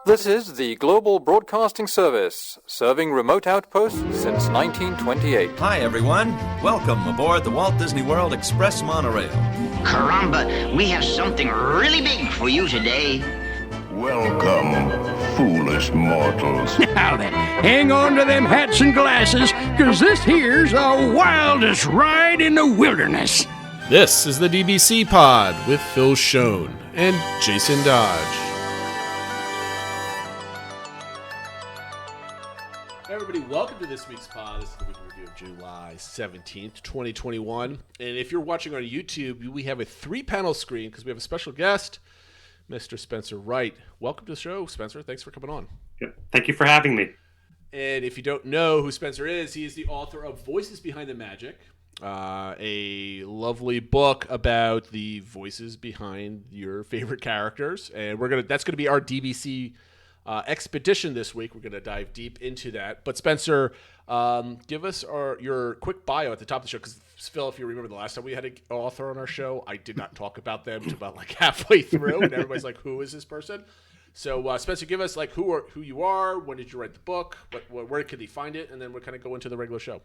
This is the Global Broadcasting Service, serving remote outposts since 1928. Hi, everyone. Welcome aboard the Walt Disney World Express Monorail. Caramba, we have something really big for you today. Welcome, foolish mortals. Now then, hang on to them hats and glasses, because this here's the wildest ride in the wilderness. This is the DBC Pod with Phil Schoen and Jason Dodge. Hey everybody, welcome to this week's pod. This is the weekly review of July 17th, 2021. And if you're watching on YouTube, we have a three-panel screen because we have a special guest, Mr. Spencer Wright. Welcome to the show, Spencer. Thanks for coming on. Yeah, thank you for having me. And if you don't know who Spencer is, he is the author of Voices Behind the Magic, a lovely book about the voices behind your favorite characters. And that's gonna be our DBC Expedition this week. We're going to dive deep into that. But Spencer, give us your quick bio at the top of the show, because Phil, if you remember the last time we had an author on our show, I did not talk about them to about like halfway through, and everybody's like, "Who is this person?" So Spencer, give us like who you are, when did you write the book, where could he find it, and then we'll kind of go into the regular show.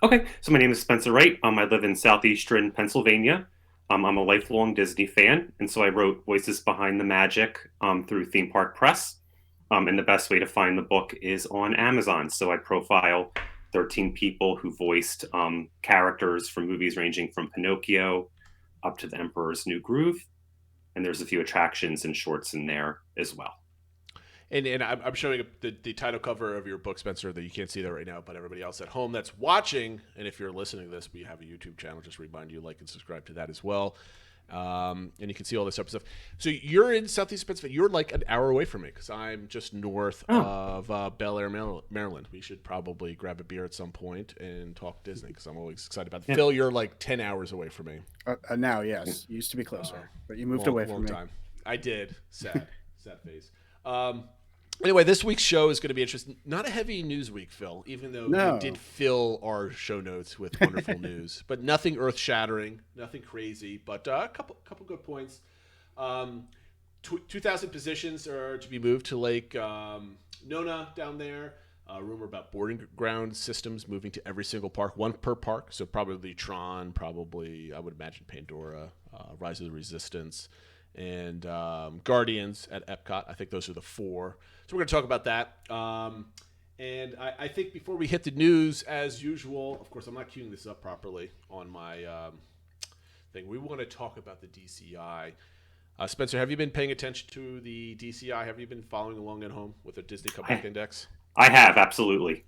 Okay, so my name is Spencer Wright. I live in southeastern Pennsylvania. I'm a lifelong Disney fan, and so I wrote Voices Behind the Magic through Theme Park Press. And the best way to find the book is on Amazon. So I profile 13 people who voiced characters from movies ranging from Pinocchio up to The Emperor's New Groove. And there's a few attractions and shorts in there as well. And I'm showing the title cover of your book, Spencer, that you can't see that right now, but everybody else at home that's watching, and if you're listening to this, we have a YouTube channel. Just remind you, like and subscribe to that as well. And you can see all this other stuff. So you're in Southeast Pennsylvania. You're like an hour away from me because I'm just north of Bel Air, Maryland. We should probably grab a beer at some point and talk Disney because I'm always excited about it. Yeah. Phil, you're like 10 hours away from me. Now, yes. You used to be closer, but you moved away from me. Time. I did. Sad face. Anyway, this week's show is going to be interesting. Not a heavy news week, Phil, even though we did fill our show notes with wonderful news. But nothing earth-shattering, nothing crazy, but a couple good points. 2,000 positions are to be moved to Lake Nona down there. Rumor about boarding ground systems moving to every single park, one per park. So probably Tron, probably, I would imagine Pandora, Rise of the Resistance, and Guardians at EPCOT. I think those are the four. So we're going to talk about that. And I think before we hit the news, as usual, of course, I'm not queuing this up properly on my thing. We want to talk about the DCI. Spencer, have you been paying attention to the DCI? Have you been following along at home with the Disney Comeback Index? I have, absolutely.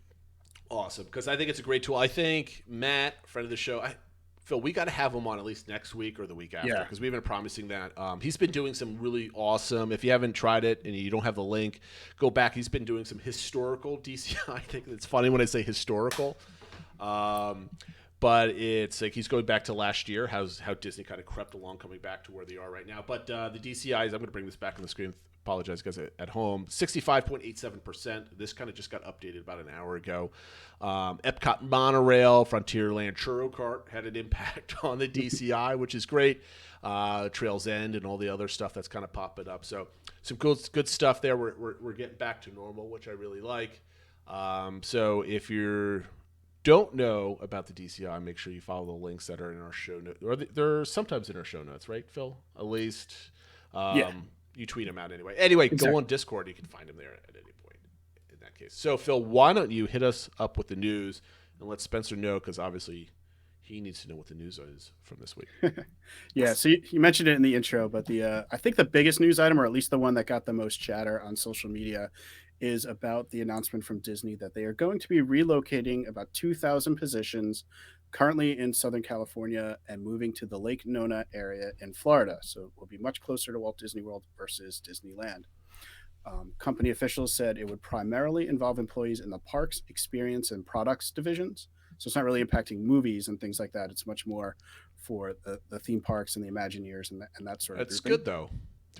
Awesome, because I think it's a great tool. I think Matt, friend of the show, Phil, we got to have him on at least next week or the week after because we've been promising that. He's been doing some really awesome. If you haven't tried it and you don't have the link, go back. He's been doing some historical DCI. I think it's funny when I say historical, but it's like he's going back to last year. How Disney kind of crept along, coming back to where they are right now. But the DCIs, I'm going to bring this back on the screen. Apologize, guys, at home. 65.87%. This kind of just got updated about an hour ago. EPCOT Monorail, Frontierland Churro Cart had an impact on the DCI, which is great. Trails End and all the other stuff that's kind of popping up. So some good stuff there. We're getting back to normal, which I really like. So if you don't know about the DCI, make sure you follow the links that are in our show notes. Or they're sometimes in our show notes, right, Phil? At least. You tweet them out anyway. Anyway, exactly. Go on Discord. You can find them there at any point in that case. So, Phil, why don't you hit us up with the news and let Spencer know, because obviously he needs to know what the news is from this week. Yeah, so you mentioned it in the intro, but I think the biggest news item, or at least the one that got the most chatter on social media, is about the announcement from Disney that they are going to be relocating about 2,000 positions currently in Southern California and moving to the Lake Nona area in Florida. So it will be much closer to Walt Disney World versus Disneyland. Company officials said it would primarily involve employees in the parks, experience, and products divisions. So it's not really impacting movies and things like that. It's much more for the theme parks and the Imagineers and that sort of thing. That's good, though.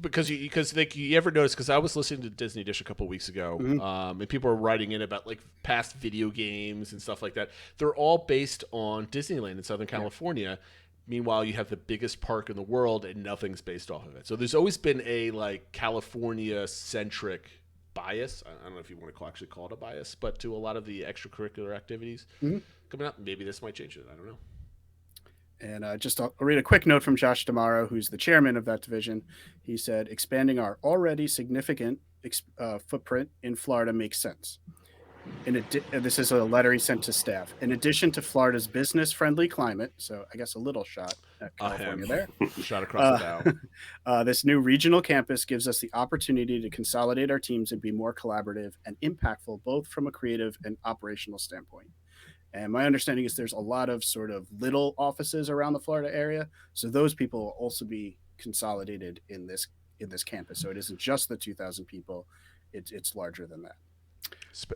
Because you ever notice, because I was listening to Disney Dish a couple of weeks ago, and people were writing in about like past video games and stuff like that. They're all based on Disneyland in Southern California. Meanwhile, you have the biggest park in the world and nothing's based off of it. So there's always been a like California-centric bias. I don't know if you want to actually call it a bias, but to a lot of the extracurricular activities coming up, maybe this might change it. I don't know. And I'll read a quick note from Josh Damaro, who's the chairman of that division. He said, expanding our already significant footprint in Florida makes sense. This is a letter he sent to staff. In addition to Florida's business-friendly climate, so I guess a little shot at California there. Shot across the bow. This new regional campus gives us the opportunity to consolidate our teams and be more collaborative and impactful, both from a creative and operational standpoint. And my understanding is there's a lot of sort of little offices around the Florida area, so those people will also be consolidated in this campus. So it isn't just the 2,000 people; it's larger than that.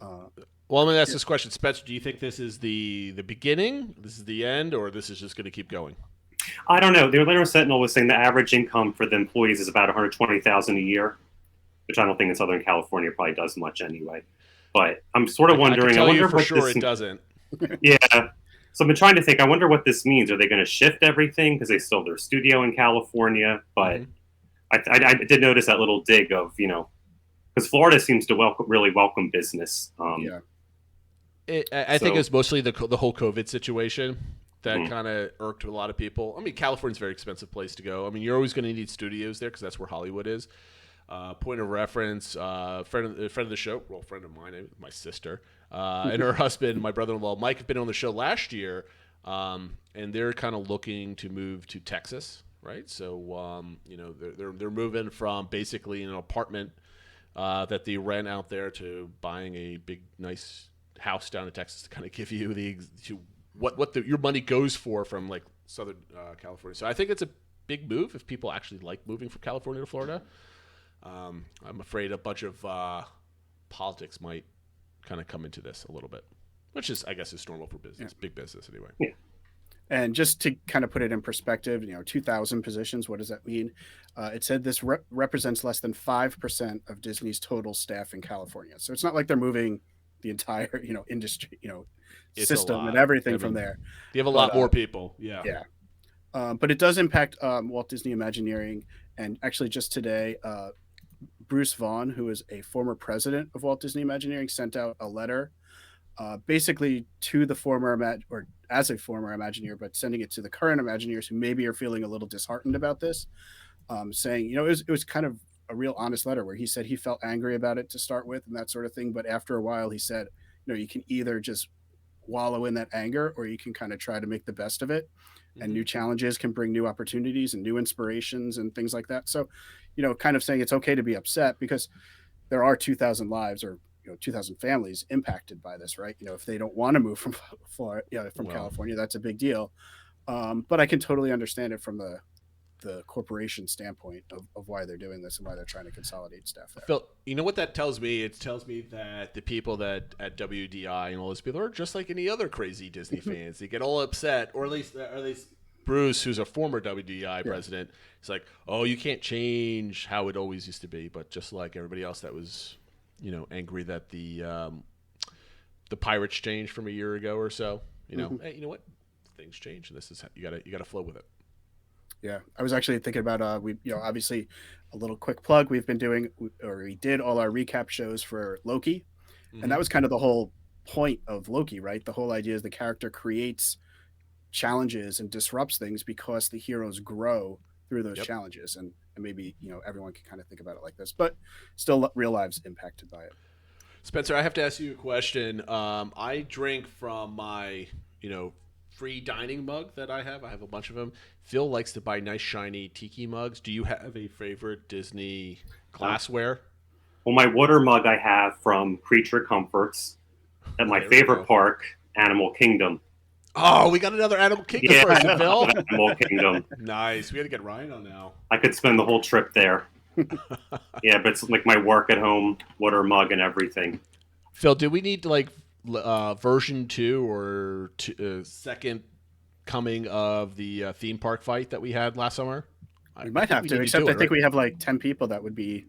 Well, I'm going to ask this question, Spencer. Do you think this is the beginning, this is the end, or this is just going to keep going? I don't know. The Orlando Sentinel was saying the average income for the employees is about $120,000 a year, which I don't think in Southern California probably does much anyway. But I'm sort of wondering. I wonder for sure it doesn't. Yeah. So I've been trying to think. I wonder what this means. Are they going to shift everything because they still have their studio in California? But I did notice that little dig of because Florida seems to really welcome business. I think it's mostly the whole COVID situation that kind of irked a lot of people. I mean, California's a very expensive place to go. I mean, you're always going to need studios there because that's where Hollywood is. Point of reference, friend of the show, well, friend of mine, my sister, and her husband, my brother-in-law, Mike, have been on the show last year, and they're kind of looking to move to Texas, right? So, they're moving from basically an apartment that they rent out there to buying a big, nice house down in Texas to kind of give you what your money goes for from like Southern California. So I think it's a big move if people actually like moving from California to Florida. I'm afraid a bunch of politics might kind of come into this a little bit, which is, I guess, is normal for business, big business anyway. Yeah. And just to kind of put it in perspective, 2,000 positions, what does that mean? It said this represents less than 5% of Disney's total staff in California. So it's not like they're moving the entire, industry, system and everything from there. You have a lot more people. Yeah. Yeah. But it does impact Walt Disney Imagineering. And actually just today, Bruce Vaughn, who is a former president of Walt Disney Imagineering, sent out a letter basically to the as a former Imagineer, but sending it to the current Imagineers who maybe are feeling a little disheartened about this, saying, it was kind of a real honest letter where he said he felt angry about it to start with and that sort of thing. But after a while, he said, you can either just wallow in that anger or you can kind of try to make the best of it. And new challenges can bring new opportunities and new inspirations and things like that. So, kind of saying it's okay to be upset because there are 2,000 lives or 2,000 families impacted by this, right? If they don't want to move from Florida, California, that's a big deal. But I can totally understand it from the corporation standpoint of why they're doing this and why they're trying to consolidate staff there. Phil, you know what that tells me? It tells me that the people that at WDI and all those people are just like any other crazy Disney fans. They get all upset, or at least Bruce, who's a former WDI president, is like, oh, you can't change how it always used to be. But just like everybody else that was, angry that the Pirates changed from a year ago or so, hey, you know what? Things change, and this is you gotta flow with it. Yeah, I was actually thinking about we obviously a little quick plug. We did all our recap shows for Loki, and that was kind of the whole point of Loki, right? The whole idea is the character creates challenges and disrupts things because the heroes grow through those challenges, and maybe everyone can kind of think about it like this, but still real lives impacted by it. Spencer, I have to ask you a question. I drink from my free dining mug that I have. I have a bunch of them. Phil likes to buy nice shiny tiki mugs. Do you have a favorite Disney glassware? Well, my water mug I have from Creature Comforts at my favorite park, Animal Kingdom. Oh, we got another Animal Kingdom person, Phil. Animal Kingdom. Nice. We got to get Ryan on now. I could spend the whole trip there. Yeah, but it's like my work at home water mug and everything. Phil, do we need version 2 or second coming of the theme park fight that we had last summer? We might have to, except I think we have like 10 people that would be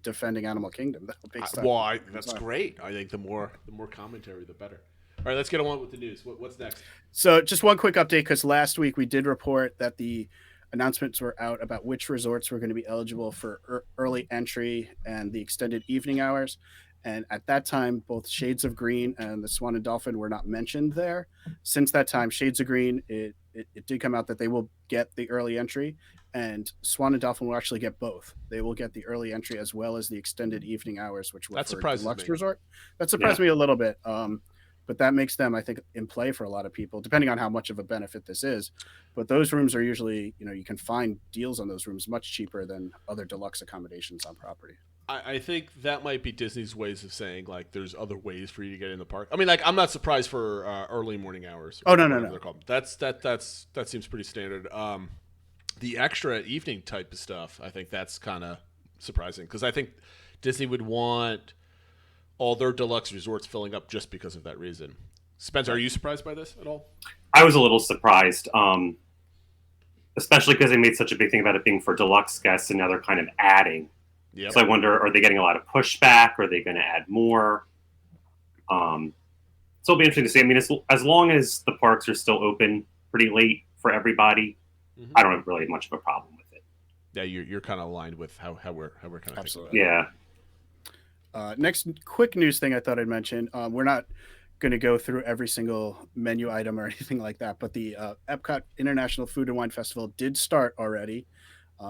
defending Animal Kingdom. That's great. I think the more commentary, the better. All right, let's get on with the news. What's next? So just one quick update, because last week we did report that announcements were out about which resorts were going to be eligible for early entry and the extended evening hours. And at that time, both Shades of Green and the Swan and Dolphin were not mentioned there. Since that time, Shades of Green, it did come out that they will get the early entry, and Swan and Dolphin will actually get both. They will get the early entry as well as the extended evening hours, which were for deluxe resort. That surprised me a little bit. But that makes them, I think, in play for a lot of people, depending on how much of a benefit this is. But those rooms are usually, you can find deals on those rooms much cheaper than other deluxe accommodations on property. I think that might be Disney's ways of saying, like, there's other ways for you to get in the park. I mean, like, I'm not surprised for early morning hours. Oh, no. That seems pretty standard. The extra evening type of stuff, I think that's kind of surprising, because I think Disney would want all their deluxe resorts filling up just because of that reason. Spencer, are you surprised by this at all? I was a little surprised, especially because they made such a big thing about it being for deluxe guests, and now they're kind of adding. Yep. So I wonder, are they getting a lot of pushback? Are they going to add more? So it'll be interesting to see. I mean, as long as the parks are still open pretty late for everybody, I don't have really much of a problem with it. Yeah, you're kind of aligned with how we're kind of absolutely thinking about it. Yeah. Next quick news thing I thought I'd mention. We're not going to go through every single menu item or anything like that, but the EPCOT International Food and Wine Festival did start already.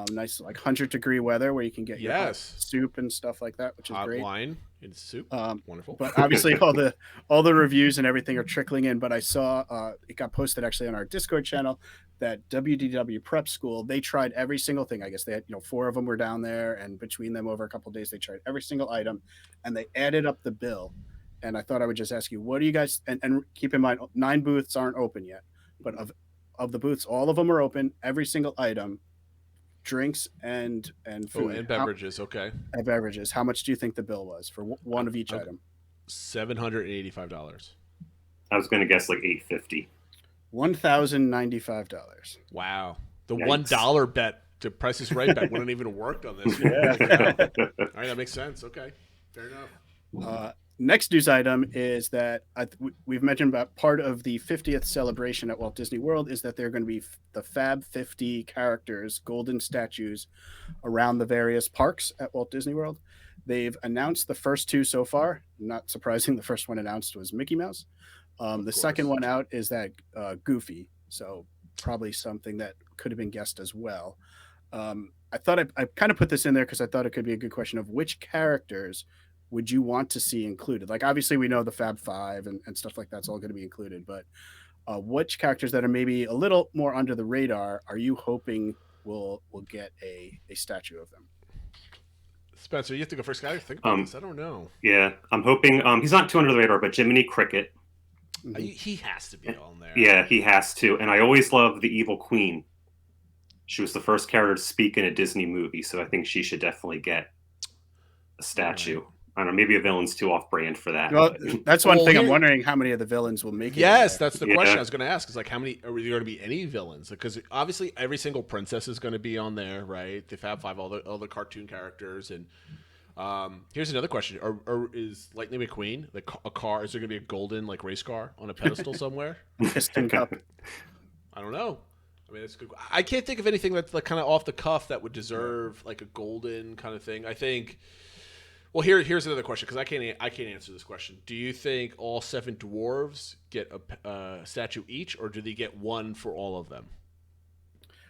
Nice, like 100-degree weather where you can get your soup and stuff like that, which is hot great. Wine and soup, wonderful. But obviously, all the reviews and everything are trickling in. But I saw it got posted actually on our Discord channel that WDW Prep School, they tried every single thing. I guess they had 4 of them were down there, and between them over a couple of days, they tried every single item, and they added up the bill. And I thought I would just ask you, what do you guys? And keep in mind, 9 booths aren't open yet, but of the booths, all of them are open. Every single item. Drinks and food and beverages. And beverages. How much do you think the bill was for one of each item? $785. I was going to guess like $850. $1,095. Wow, the Yikes. $1 bet, the Price is Right bet wouldn't even have worked on this. Yeah. All right, that makes sense. Okay, fair enough. Next news item is that we've mentioned about part of the 50th celebration at Walt Disney World is that there are going to be the Fab 50 characters, golden statues around the various parks at Walt Disney World. They've announced the first 2 so far. Not surprising, the first one announced was Mickey Mouse. The second one out is that Goofy, so probably something that could have been guessed as well. I thought I kind of put this in there because I thought it could be a good question of which characters would you want to see included? Like, obviously we know the Fab Five and stuff like that's all going to be included, but which characters that are maybe a little more under the radar are you hoping will get a statue of them? Spencer, you have to go first. Guy, think about this. I don't know. Yeah, I'm hoping he's not too under the radar, but Jiminy Cricket. He has to be on there. Yeah, he has to. And I always loved the Evil Queen. She was the first character to speak in a Disney movie, so I think she should definitely get a statue. Right. I don't know, maybe a villain's too off-brand for that. Well, that's one thing. I'm wondering how many of the villains will make it. Yes, that's the question I was going to ask. Is like, how many are there going to be any villains? Because obviously every single princess is going to be on there, right? The Fab Five, all the cartoon characters, and here's another question: is Lightning McQueen like a car? Is there going to be a golden like race car on a pedestal somewhere? Piston Cup. I don't know. I mean, it's good. I can't think of anything that's like kind of off the cuff that would deserve like a golden kind of thing. I think. Well, here's another question because I can't answer this question. Do you think all 7 dwarves get a statue each, or do they get one for all of them?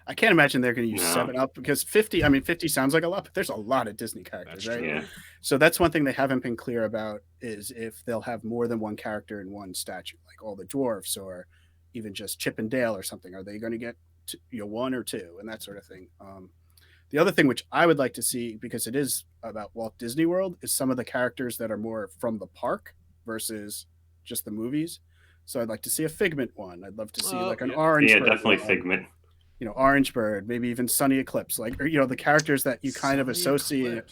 I can't imagine they're going to use 7 up because 50. I mean, 50 sounds like a lot, but there's a lot of Disney characters, right? Yeah. So that's one thing they haven't been clear about is if they'll have more than one character in one statue, like all the dwarfs or even just Chip and Dale or something. Are they going to get 1 or 2 and that sort of thing? The other thing which I would like to see, because it is about Walt Disney World, is some of the characters that are more from the park versus just the movies. So I'd like to see a Figment one. I'd love to see like an Orange Bird. Yeah, definitely Figment. Orange Bird, maybe even Sunny Eclipse, like or, the characters that you kind of associate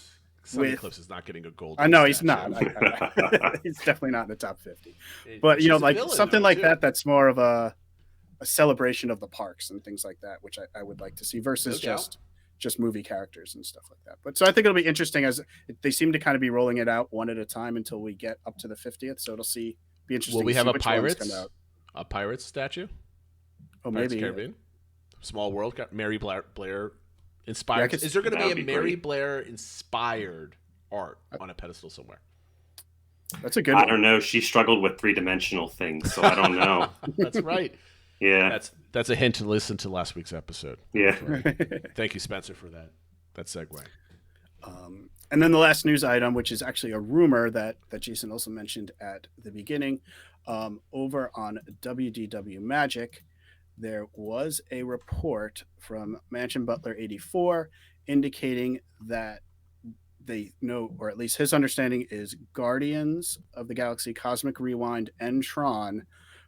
Sunny Eclipse is not getting a gold. I know he's not. He's definitely not in the top 50. But like something like that that's more of a celebration of the parks and things like that, which I would like to see versus just movie characters and stuff like that. But so I think it'll be interesting as they seem to kind of be rolling it out one at a time until we get up to the 50th. So it'll be interesting. Will we have a Pirates statue? Oh, Pirates maybe. Caribbean? Small World, got Mary Blair inspired. Yeah, Is there going to be a be Mary great. Blair inspired art on a pedestal somewhere? That's a good I one. don't know. She struggled with 3-dimensional things, so I don't know. That's right. Yeah. That's a hint to listen to last week's episode. Yeah. Thank you, Spencer, for that segue. And then the last news item, which is actually a rumor that Jason also mentioned at the beginning, over on WDW Magic, there was a report from Mansion Butler 84 indicating that they know, or at least his understanding is, Guardians of the Galaxy Cosmic Rewind and Tron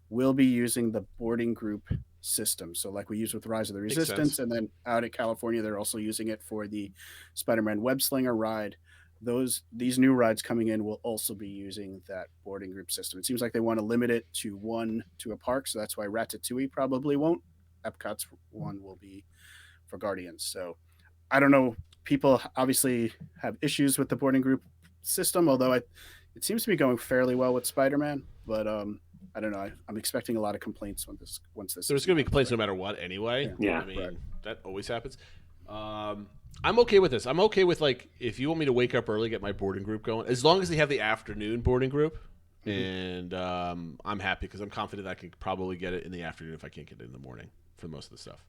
will be using the boarding group system. So like we use with Rise of the Makes Resistance, sense. and then out at California, they're also using it for the Spider-Man Web Slinger ride. These new rides coming in will also be using that boarding group system. It seems like they want to limit it to one to a park, so that's why Ratatouille probably won't. Epcot's one will be for Guardians. So I don't know. People obviously have issues with the boarding group system, although it seems to be going fairly well with Spider-Man. But I don't know. I'm expecting a lot of complaints once this. There's going to be complaints no matter what anyway. Yeah. I mean, Right. that always happens. I'm okay with this. I'm okay with, like, if you want me to wake up early, get my boarding group going, as long as they have the afternoon boarding group. And I'm happy because I'm confident I can probably get it in the afternoon if I can't get it in the morning for most of the stuff.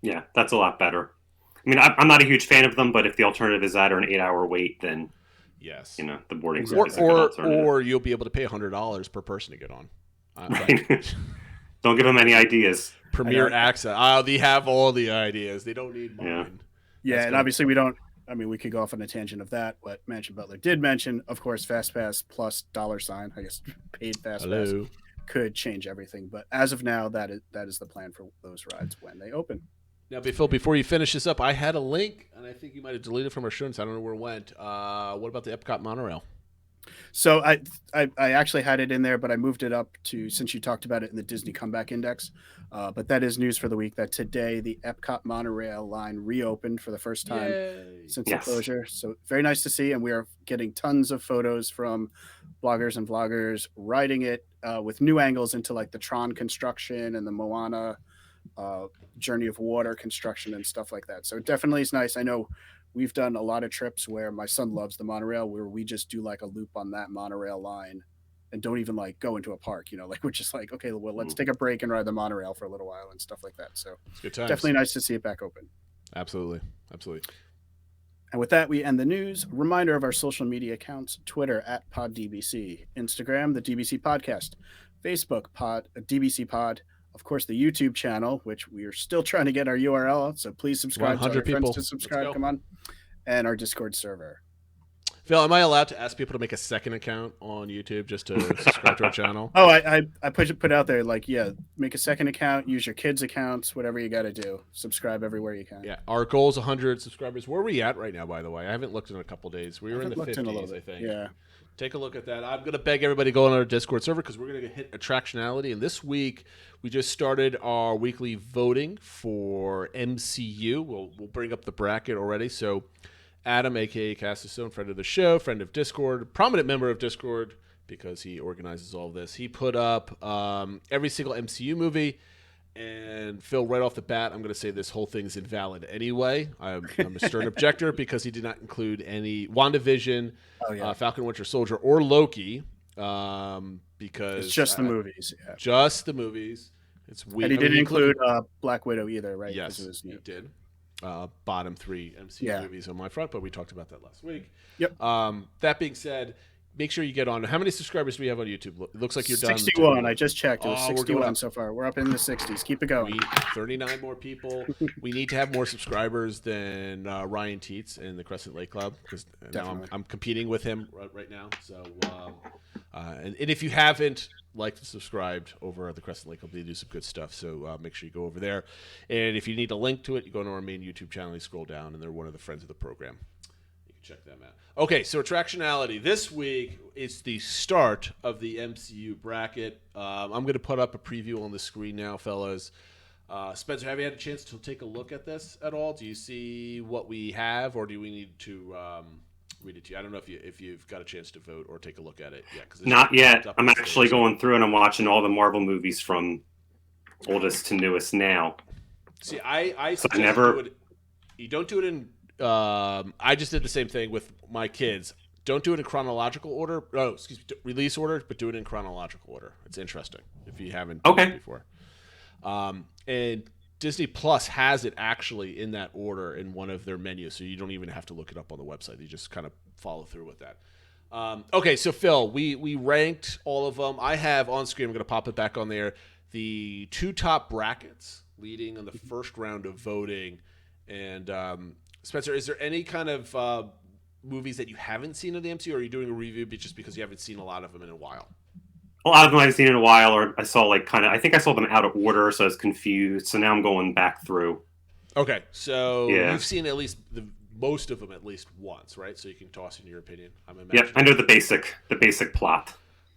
Yeah, that's a lot better. I mean, I'm not a huge fan of them, but if the alternative is that or an 8-hour wait, then Yes. the boarding group is a good Or alternative. you'll be able to pay $100 per person to get on. Right. Don't give them any ideas. Premier access. They have all the ideas. They don't need mine. Yeah. Yeah, That's and good. obviously we don't. I mean, we could go off on a tangent of that. What Mansion Butler did mention, of course, FastPass plus $, I guess, paid FastPass Hello. could change everything. But as of now, that is the plan for those rides when they open. Now, Phil, before you finish this up, I had a link, and I think you might have deleted it from our show notes. I don't know where it went. What about the EPCOT Monorail? So I actually had it in there, but I moved it up to, since you talked about it in the Disney Comeback Index. But that is news for the week that today the EPCOT Monorail line reopened for the first time since Yes. the closure. So very nice to see, and we are getting tons of photos from bloggers and vloggers riding it with new angles into like the Tron construction and the Moana Journey of Water construction and stuff like that. So it definitely is nice. I know we've done a lot of trips where my son loves the monorail, where we just do like a loop on that monorail line and don't even like go into a park, like we're just like, okay, well, let's take a break and ride the monorail for a little while and stuff like that. So It's good times. definitely nice to see it back open. Absolutely. And with that, we end the news. Reminder of our social media accounts: Twitter @PodDBC, Instagram, the DBC Podcast, Facebook DBC Pod, of course, the YouTube channel, which we are still trying to get our URL. So please subscribe. 100 to our people. friends to Let's subscribe. go. Come on, and our Discord server. Phil, am I allowed to ask people to make a second account on YouTube just to subscribe to our channel? Oh, I put out there like, yeah, make a second account, use your kids' accounts, whatever you got to do. Subscribe everywhere you can. Yeah, our goal is 100 subscribers. Where are we at right now, by the way? I haven't looked in a couple days. We were in the 50s, I think. Yeah. Take a look at that. I'm going to beg everybody to go on our Discord server because we're going to hit Attractionality. And this week, we just started our weekly voting for MCU. We'll bring up the bracket already. So Adam, a.k.a. Cassistone, friend of the show, friend of Discord, prominent member of Discord because he organizes all of this. He put up every single MCU movie. And Phil, right off the bat, I'm going to say this whole thing is invalid anyway. I'm a stern objector because he did not include any WandaVision, Falcon Winter Soldier, or Loki because It's just the movies. Yeah. Just the movies. It's weird. And he didn't include Black Widow either, right? Yes, he did. Bottom 3 MCU movies on my front, but we talked about that last week. Yep. That being said, make sure you get on. How many subscribers do we have on YouTube? It looks like you're done. 61. I just checked. It was Oh, we're going 61 up. so far. We're up in the 60s. Keep it going. 39 more people. We need to have more subscribers than Ryan Teets in the Crescent Lake Club because now I'm competing with him right now. So, and if you haven't liked and subscribed over at the Crescent Lake Club, they do some good stuff. So make sure you go over there. And if you need a link to it, you go to our main YouTube channel, you scroll down, and they're one of the friends of the program. Check them out. Okay, so Attractionality. This week, it's the start of the MCU bracket. I'm going to put up a preview on the screen now, fellas. Spencer, have you had a chance to take a look at this at all? Do you see what we have, or do we need to read it to you? I don't know if you've got a chance to vote or take a look at it yet. Not yet. I'm actually going through and I'm watching all the Marvel movies from oldest to newest now. See, I So suggest you don't do it in. I just did the same thing with my kids. Don't do it in chronological order. Oh, excuse me, release order, but do it in chronological order. It's interesting if you haven't done it before. And Disney Plus has it actually in that order in one of their menus, so you don't even have to look it up on the website. You just kind of follow through with that. Okay, so Phil, we ranked all of them. I have on screen, I'm going to pop it back on there, the 2 top brackets leading in the first round of voting. And Spencer, is there any kind of movies that you haven't seen in the MCU, or are you doing a review just because you haven't seen a lot of them in a while? A lot of them I've seen in a while, or I saw I think I saw them out of order, so I was confused. So now I'm going back through. Okay, so you've seen at least most of them at least once, right? So you can toss in your opinion. Yep, I know the basic plot.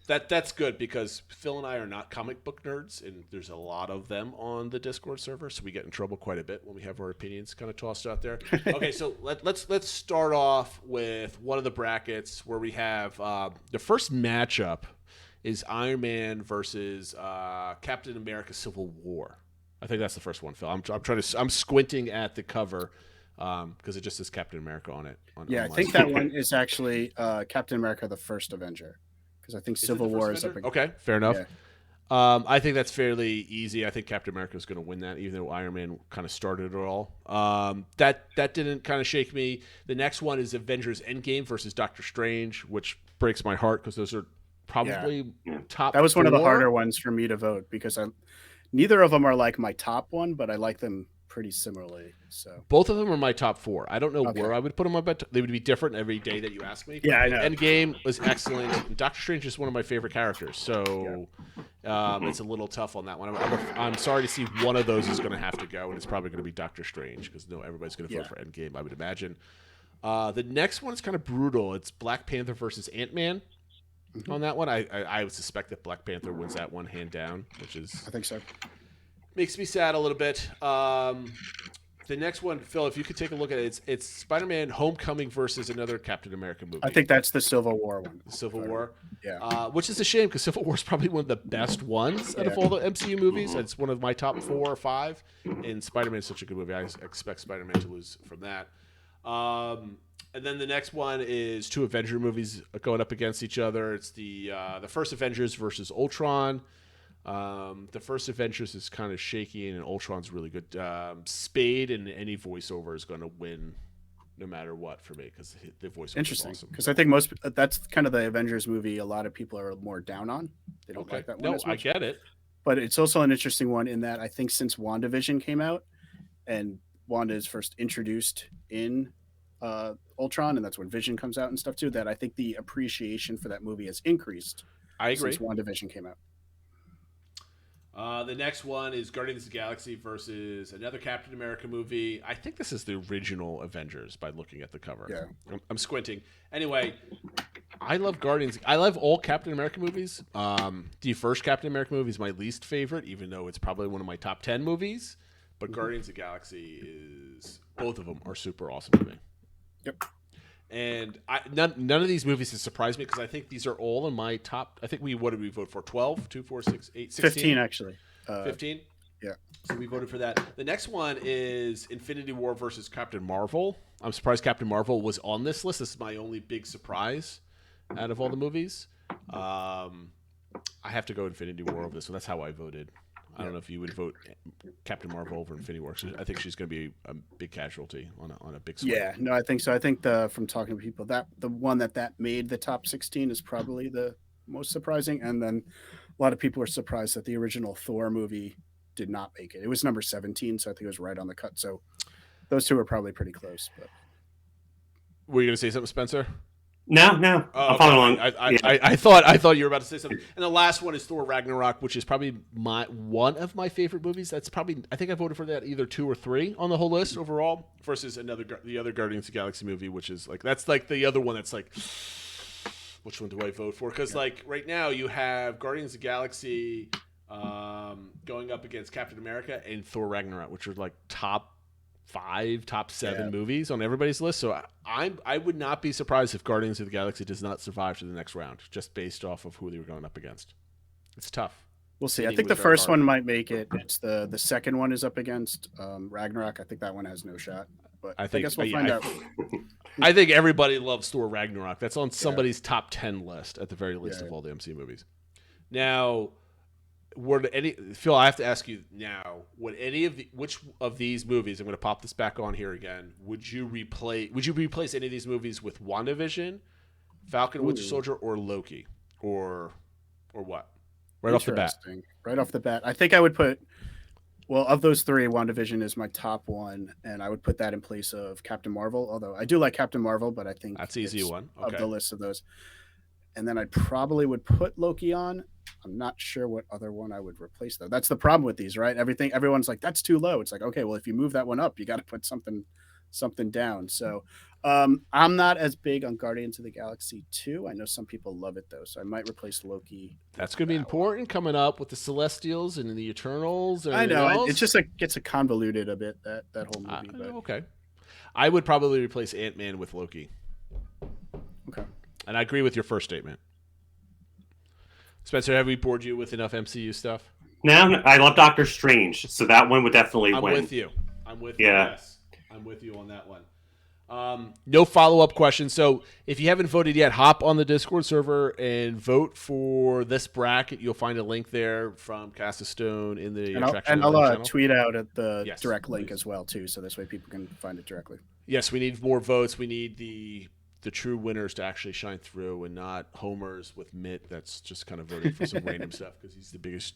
That's good because Phil and I are not comic book nerds, and there's a lot of them on the Discord server, so we get in trouble quite a bit when we have our opinions kind of tossed out there. Okay, so let's start off with one of the brackets where we have the first matchup is Iron Man versus Captain America: Civil War. I think that's the first one, Phil. I'm squinting at the cover because it just says Captain America on it. I think that one is actually Captain America: The First Avenger. Because I think Civil War is up against. Okay, fair enough. Yeah. I think that's fairly easy. I think Captain America is going to win that, even though Iron Man kind of started it all. That didn't kind of shake me. The next one is Avengers: Endgame versus Doctor Strange, which breaks my heart because those are probably top. That was one of the harder ones for me to vote because neither of them are like my top one, but I like them pretty similarly. So both of them are my top 4. I don't know where I would put them on, but they would be different every day that you ask me. Yeah, I know. Endgame was excellent. And Doctor Strange is one of my favorite characters, so it's a little tough on that one. I'm sorry to see one of those is going to have to go, and it's probably going to be Doctor Strange because everybody's going to vote for Endgame, I would imagine. The next one is kind of brutal. It's Black Panther versus Ant-Man. On that one, I would suspect that Black Panther wins that one hand down, which is I think so. Makes me sad a little bit. The next one, Phil, if you could take a look at it, it's Spider-Man: Homecoming versus another Captain America movie. I think that's the Civil War one. The Civil War? Yeah. Which is a shame because Civil War is probably one of the best ones out of all the MCU movies. It's one of my top 4 or 5. And Spider-Man is such a good movie. I expect Spider-Man to lose from that. And then the next one is 2 Avenger movies going up against each other. It's the first Avengers versus Ultron. The first Avengers is kind of shaky, and Ultron's really good. Spade and any voiceover is going to win no matter what for me because the voiceover interesting. is awesome. Because I think that's kind of the Avengers movie a lot of people are more down on. They don't like that one as much. I get it. But it's also an interesting one in that I think since WandaVision came out and Wanda is first introduced in Ultron, and that's when Vision comes out and stuff too, that I think the appreciation for that movie has increased. I agree. Since WandaVision came out. The next one is Guardians of the Galaxy versus another Captain America movie. I think this is the original Avengers by looking at the cover. Yeah. I'm squinting. Anyway, I love Guardians. I love all Captain America movies. The first Captain America movie is my least favorite, even though it's probably one of my top 10 movies. But Guardians of the Galaxy is, both of them are super awesome to me. Yep. And none of these movies has surprised me because I think these are all in my top. I think what did we vote for? 12, 2, 4, 6, 8, 16? 15, actually. 15? Yeah. So we voted for that. The next one is Infinity War versus Captain Marvel. I'm surprised Captain Marvel was on this list. This is my only big surprise out of all the movies. I have to go Infinity War over this one. That's how I voted. I don't know if you would vote Captain Marvel over Infinity War. I think she's going to be a big casualty on a big swing. Yeah, no, I think so. I think from talking to people, that the one that made the top 16 is probably the most surprising. And then a lot of people are surprised that the original Thor movie did not make it. It was number 17, so I think it was right on the cut. So those two are probably pretty close. But were you going to say something, Spencer? No. I'm following along. I thought you were about to say something. And the last one is Thor Ragnarok, which is probably one of my favorite movies. That's probably, I think I voted for that either 2 or 3 on the whole list overall. Versus the other Guardians of the Galaxy movie, which is that's the other one that's like, which one do I vote for? Because right now you have Guardians of the Galaxy going up against Captain America and Thor Ragnarok, which are like top 5, top 7 movies on everybody's list. So I would not be surprised if Guardians of the Galaxy does not survive to the next round, just based off of who they were going up against. It's tough. We'll see. I Meeting think the with first Dark. one might make it. It's the second one is up against Ragnarok. I think that one has no shot. But I guess we'll find out. I think everybody loves Thor Ragnarok. That's on somebody's top 10 list at the very least of all the MCU movies. Now, Phil, I have to ask you now, which of these movies, I'm going to pop this back on here again, would you replace any of these movies with WandaVision, Falcon Winter Soldier, or Loki? Or what? Right off the bat. Right off the bat. I think I would put, well, of those three, WandaVision is my top one, and I would put that in place of Captain Marvel, although I do like Captain Marvel, but I think that's the easy one. Okay. Of the list of those. And then I probably would put Loki on. I'm not sure what other one I would replace, though. That's the problem with these, right? Everyone's like, that's too low. It's like, okay, well, if you move that one up, you got to put something down. So I'm not as big on Guardians of the Galaxy 2. I know some people love it, though, so I might replace Loki. That's going to be important coming up with the Celestials and the Eternals. And I know. It's just like gets convoluted a bit, that whole movie. But... Okay. I would probably replace Ant-Man with Loki. Okay. And I agree with your first statement. Spencer, have we bored you with enough MCU stuff? No, I love Doctor Strange, so that one would definitely win. I'm with you. Yes. I'm with you on that one. No follow-up questions. So if you haven't voted yet, hop on the Discord server and vote for this bracket. You'll find a link there from Cast of Stone in the Attractionality channel. Tweet out at the direct link as well, too, so this way people can find it directly. Yes, we need more votes. We need the true winners to actually shine through and not homers with Mitt that's just kind of voting for some random stuff because he's the biggest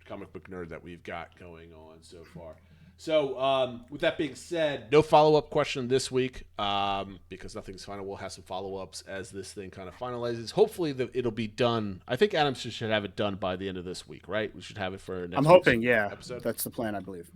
comic book nerd that we've got going on so far. So with that being said, no follow-up question this week because nothing's final. We'll have some follow-ups as this thing kind of finalizes. Hopefully it'll be done. I think Adam should have it done by the end of this week, right? We should have it for next I'm hoping, episode. That's the plan, I believe.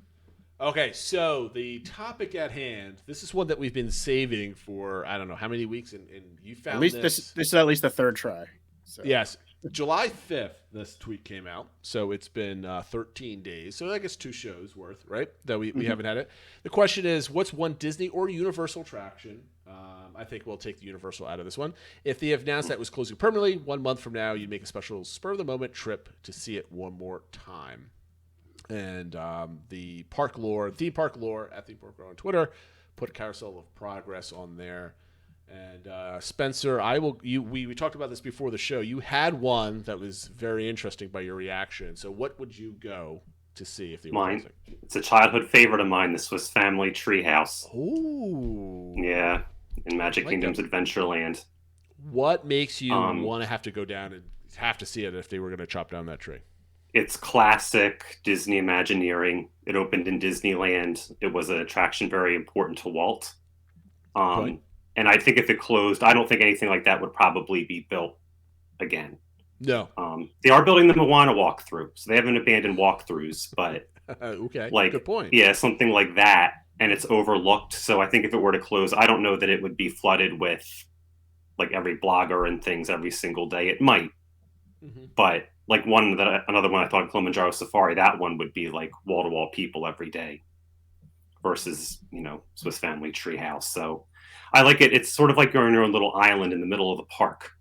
Okay, so the topic at hand, this is one that we've been saving for, I don't know, how many weeks, and you found at least this is at least the third try. So. Yes. July 5th, this tweet came out, so it's been 13 days. So I guess 2 shows worth, right, that we haven't had it. The question is, what's one Disney or Universal attraction? I think we'll take the Universal out of this one. If they have announced that it was closing permanently, 1 month from now, you'd make a special spur-of-the-moment trip to see it one more time. And the park lore, theme park lore at Theme Park Lore on Twitter, put a carousel of progress on there. And Spencer, we talked about this before the show. You had one that was very interesting by your reaction. So what would you go to see if they were closing? It's a childhood favorite of mine. This was Family Treehouse. Ooh. Yeah, in Magic Kingdom's Adventureland. What makes you want to have to go down and have to see it if they were going to chop down that tree? It's classic Disney Imagineering. It opened in Disneyland. It was an attraction very important to Walt. And I think if it closed, I don't think anything like that would probably be built again. No. They are building the Moana walkthrough, so they haven't abandoned walkthroughs, but okay, like, good point. Yeah, something like that, and it's overlooked. So I think if it were to close, I don't know that it would be flooded with like every blogger and things every single day. It might, but like another one I thought, Kilimanjaro Safari, that one would be like wall-to-wall people every day versus, Swiss Family Treehouse. So I like it. It's sort of like you're on your own little island in the middle of the park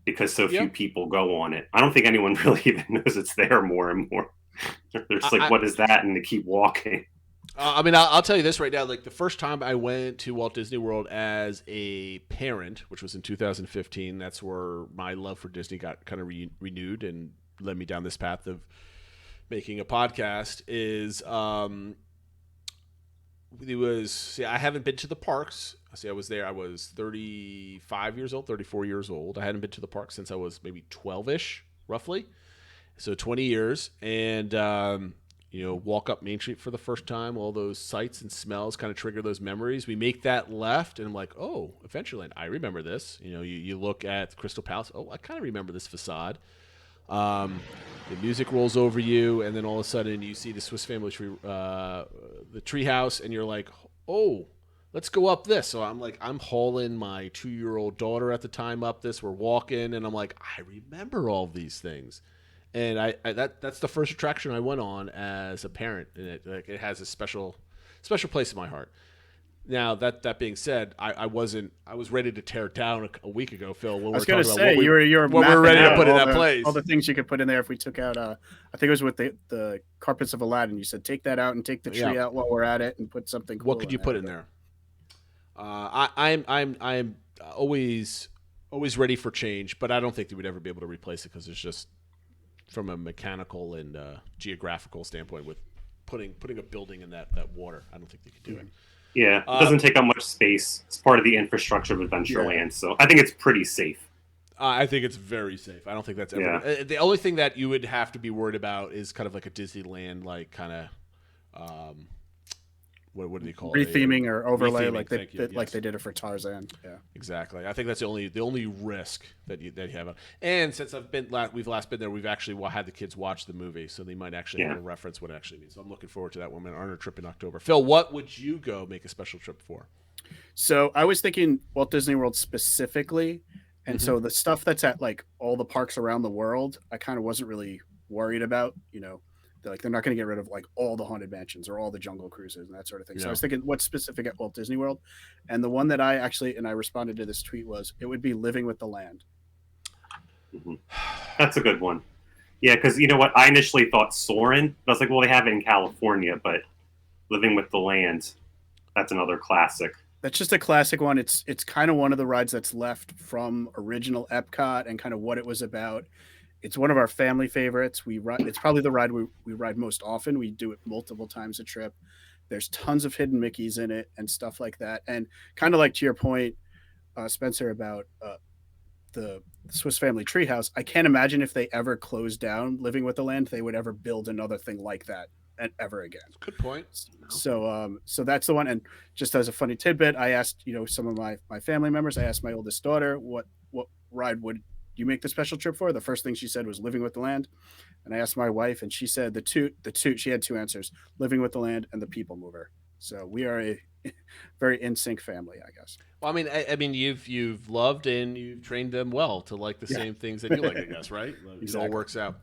because so few people go on it. I don't think anyone really even knows it's there more and more. They're just like, what is that? And they keep walking. I'll tell you this right now. Like the first time I went to Walt Disney World as a parent, which was in 2015, that's where my love for Disney got kind of renewed and led me down this path of making a podcast. I haven't been to the parks. I was there. I was 34 years old. I hadn't been to the park since I was maybe 12-ish, roughly. So 20 years. And, walk up Main Street for the first time. All those sights and smells kind of trigger those memories. We make that left, and I'm like, oh, Adventureland. I remember this. You look at Crystal Palace. Oh, I kind of remember this facade. The music rolls over you, and then all of a sudden you see the Swiss Family Tree, the treehouse, and you're like, oh, let's go up this. So I'm hauling my 2-year-old daughter at the time up this. We're walking, and I'm like, I remember all these things. And that's the first attraction I went on as a parent, and it has a special place in my heart. Now that being said, I was ready to tear it down a week ago, Phil. When I was going to say you were what we were ready to put in all that place. All the things you could put in there if we took out. I think it was with the carpets of Aladdin. You said take that out and take the tree out while we're at it and put something. Cool What could you put in there? I'm always ready for change, but I don't think they would ever be able to replace it because it's just from a mechanical and geographical standpoint with putting a building in that water. I don't think they could do it. Yeah, it doesn't take up much space. It's part of the infrastructure of Adventureland, so I think it's pretty safe. I think it's very safe. I don't think that's ever. The only thing that you would have to be worried about is kind of like a Disneyland, like kind of, what do they call it? Retheming or overlay, retheming, like they did it for Tarzan. Yeah, exactly. I think that's the only risk that you have. And since we've last been there, we've actually had the kids watch the movie, so they might actually have a reference what it actually means. So I'm looking forward to that when we're on our trip in October. Phil, what would you go make a special trip for? So I was thinking Walt Disney World specifically, and so the stuff that's at like all the parks around the world, I kind of wasn't really worried about. They're not going to get rid of like all the Haunted Mansions or all the Jungle Cruises and that sort of thing. So I was thinking what's specific at Walt Disney World. And the one that I responded to this tweet was, it would be Living with the Land. Mm-hmm. That's a good one. Yeah, because you know what? I initially thought Soarin', but I was like, well, they have it in California, but Living with the Land, that's another classic. That's just a classic one. It's kind of one of the rides that's left from original Epcot and kind of what it was about. It's one of our family favorites. It's probably the ride we ride most often. We do it multiple times a trip. There's tons of hidden Mickeys in it and stuff like that. And kind of like to your point, Spencer, about the Swiss Family Treehouse, I can't imagine if they ever closed down Living with the Land, they would ever build another thing like that ever again. Good point. So that's the one. And just as a funny tidbit, I asked, some of my family members, I asked my oldest daughter, what ride would you make the special trip for? The first thing she said was Living with the Land. And I asked my wife, and she said the two, she had two answers, Living with the Land and the People Mover. So we are a very in sync family, I guess. Well, I mean, you've loved and you've trained them well to like the same things that you like, I guess, right? Exactly. It all works out.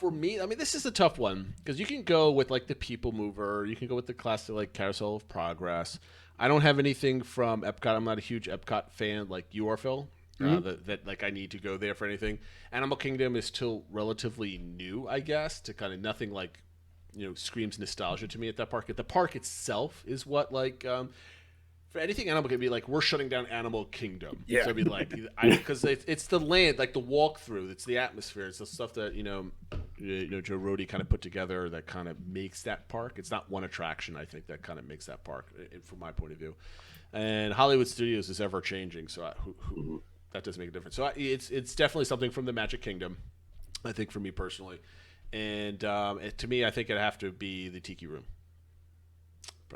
For me, I mean, this is a tough one because you can go with like the People Mover, you can go with the classic like Carousel of Progress. I don't have anything from Epcot. I'm not a huge Epcot fan like you are, Phil. That like I need to go there for anything. Animal Kingdom is still relatively new, I guess, to kind of nothing like screams nostalgia to me at that park. The park itself is what like for anything Animal Kingdom, be like we're shutting down Animal Kingdom. Yeah. So I'd be like, because it's the land, like the walkthrough, it's the atmosphere, it's the stuff that Joe Rohde kind of put together that kind of makes that park. It's not one attraction, I think, that kind of makes that park, from my point of view. And Hollywood Studios is ever changing, so that does make a difference. So it's definitely something from the Magic Kingdom, I think, for me personally. And to me, I think it'd have to be the Tiki Room.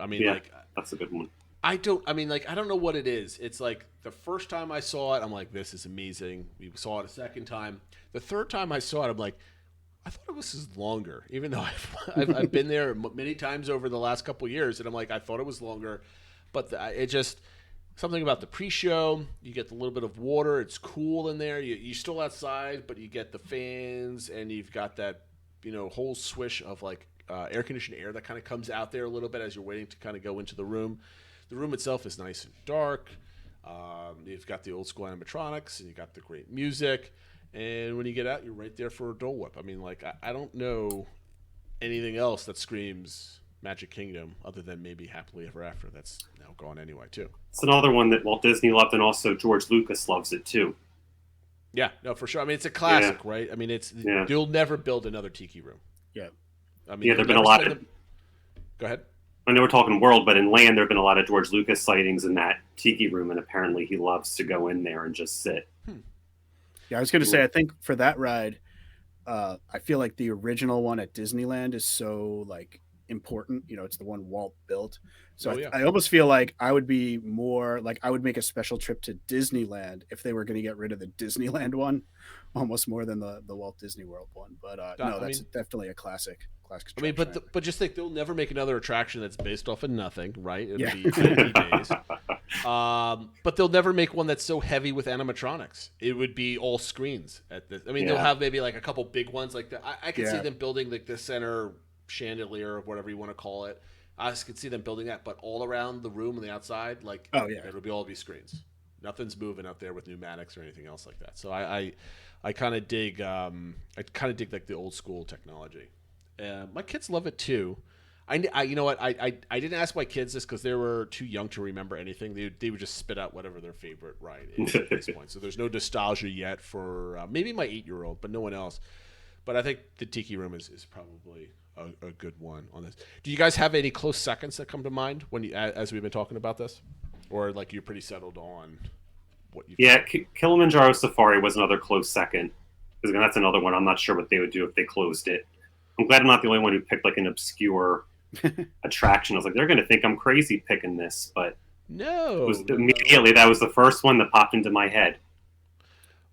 I mean, that's a good one. I don't know what it is. It's like the first time I saw it, I'm like, this is amazing. We saw it a second time. The third time I saw it, I'm like, I thought it was longer, even though I've been there many times over the last couple of years, and I'm like, I thought it was longer, but it just. Something about the pre-show, you get the little bit of water. It's cool in there. You're still outside, but you get the fans, and you've got that, whole swish of like air-conditioned air that kind of comes out there a little bit as you're waiting to kind of go into the room. The room itself is nice and dark. You've got the old-school animatronics, and you got the great music. And when you get out, you're right there for a Dole Whip. I mean, like I don't know anything else that screams Magic Kingdom other than maybe Happily Ever After. That's now gone anyway too. It's another one that Walt Disney loved, and also George Lucas loves it too. Yeah, no, for sure. I mean, it's a classic, right? I mean, you'll never build another Tiki Room. Yeah. I mean, there've been a lot of. Go ahead. I know we're talking world, but in land, there've been a lot of George Lucas sightings in that Tiki Room, and apparently he loves to go in there and just sit. Yeah, I was going to say, I think for that ride, I feel like the original one at Disneyland is so like important. It's the one Walt built. So I almost feel like I would be more like I would make a special trip to Disneyland if they were going to get rid of the Disneyland one, almost more than the Walt Disney World one. But that's definitely a classic. I mean, but just think they'll never make another attraction that's based off of nothing, right? It'll be 50 days. But they'll never make one that's so heavy with animatronics. It would be all screens at this. I mean, they'll have maybe like a couple big ones like that. I could see them building like the center chandelier or whatever you want to call it. I just could see them building that, but all around the room and the outside, like, Oh, yeah. it'll all be screens. Nothing's moving out there with pneumatics or anything else like that. So I kind of dig like the old school technology. My kids love it too. I you know what, I didn't ask my kids this because they were too young to remember anything. They would just spit out whatever their favorite ride is at this point. So there's no nostalgia yet for maybe my 8-year-old, but no one else. But I think the Tiki Room is probably a good one on this. Do you guys have any close seconds that come to mind as we've been talking about this, or like you're pretty settled on what you? Yeah, Kilimanjaro Safari was another close second, because that's another one I'm not sure what they would do if they closed it. I'm glad I'm not the only one who picked like an obscure attraction. I was like, they're going to think I'm crazy picking this, but immediately that was the first one that popped into my head.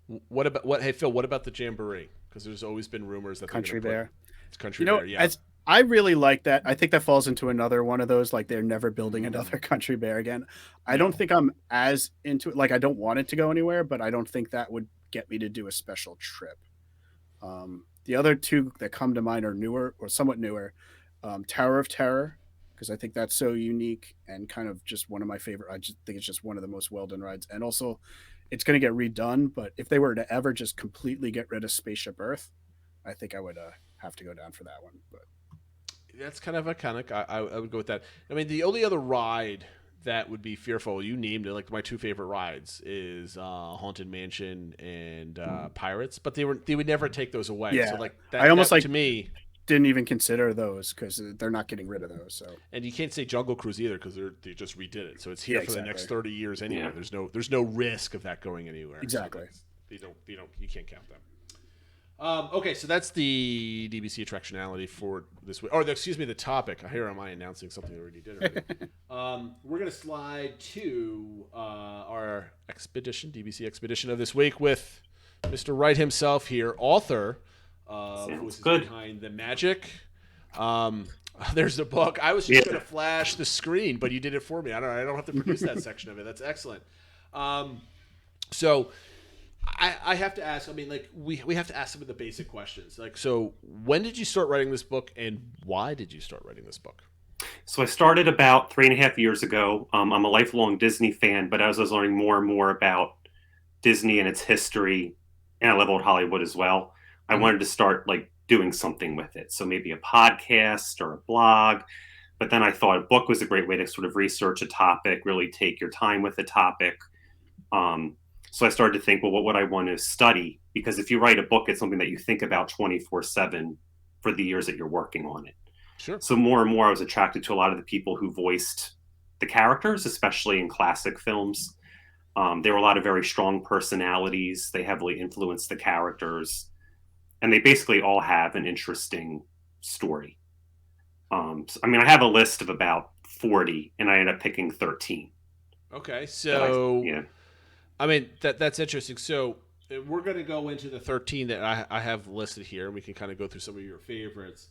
Hey Phil, what about the Jamboree? Because there's always been rumors that Country Bear. It's Country Bear, yeah. I really like that. I think that falls into another one of those, like they're never building another Country Bear again. I don't think I'm as into it. Like I don't want it to go anywhere, but I don't think that would get me to do a special trip. The other two that come to mind are newer or somewhat newer. Tower of Terror, because I think that's so unique and kind of just one of my favorite. I just think it's just one of the most well-done rides. And also it's going to get redone, but if they were to ever just completely get rid of Spaceship Earth, I think I would have to go down for that one. But that's kind of iconic. I would go with that. I mean, the only other ride that would be fearful, you named it, like my two favorite rides is Haunted Mansion and Pirates, but they would never take those away. Yeah. So like to me didn't even consider those because they're not getting rid of those. So, and you can't say Jungle Cruise either because they just redid it, so it's here for the next 30 years anyway. Yeah. There's no risk of that going anywhere. Exactly. So you can't count them. Okay, so that's the DBC Attractionality for this week. Or the topic. Here am I announcing something I already did. We're gonna slide to our expedition, DBC Expedition of this week with Mr. Wright himself here, author. Who's behind the magic. There's the book. I was just going to flash the screen, but you did it for me. I don't have to produce that section of it. That's excellent. So I have to ask. I mean, like we have to ask some of the basic questions. Like, so when did you start writing this book, and why did you start writing this book? So I started about 3.5 years ago. I'm a lifelong Disney fan, but as I was learning more and more about Disney and its history, and I love old Hollywood as well, I wanted to start like doing something with it. So maybe a podcast or a blog. But then I thought a book was a great way to sort of research a topic, really take your time with the topic. So I started to think, well, what would I want to study? Because if you write a book, it's something that you think about 24/7 for the years that you're working on it. Sure. So more and more I was attracted to a lot of the people who voiced the characters, especially in classic films. There were a lot of very strong personalities. They heavily influenced the characters. And they basically all have an interesting story. I mean, I have a list of about 40, and I ended up picking 13. Okay, so yeah. I mean that's interesting. So we're going to go into the 13 that I have listed here, and we can kind of go through some of your favorites.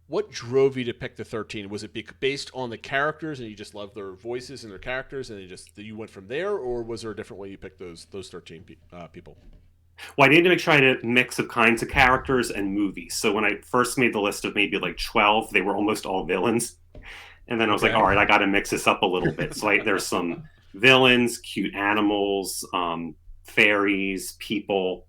What drove you to pick the 13? Was it based on the characters, and you just loved their voices and their characters, and you went from there, or was there a different way you picked those 13 people? Well, I needed to make sure I had a mix of kinds of characters and movies. So when I first made the list of maybe like 12, they were almost all villains. And then I was like, all right, I got to mix this up a little bit. So there's some villains, cute animals, fairies, people.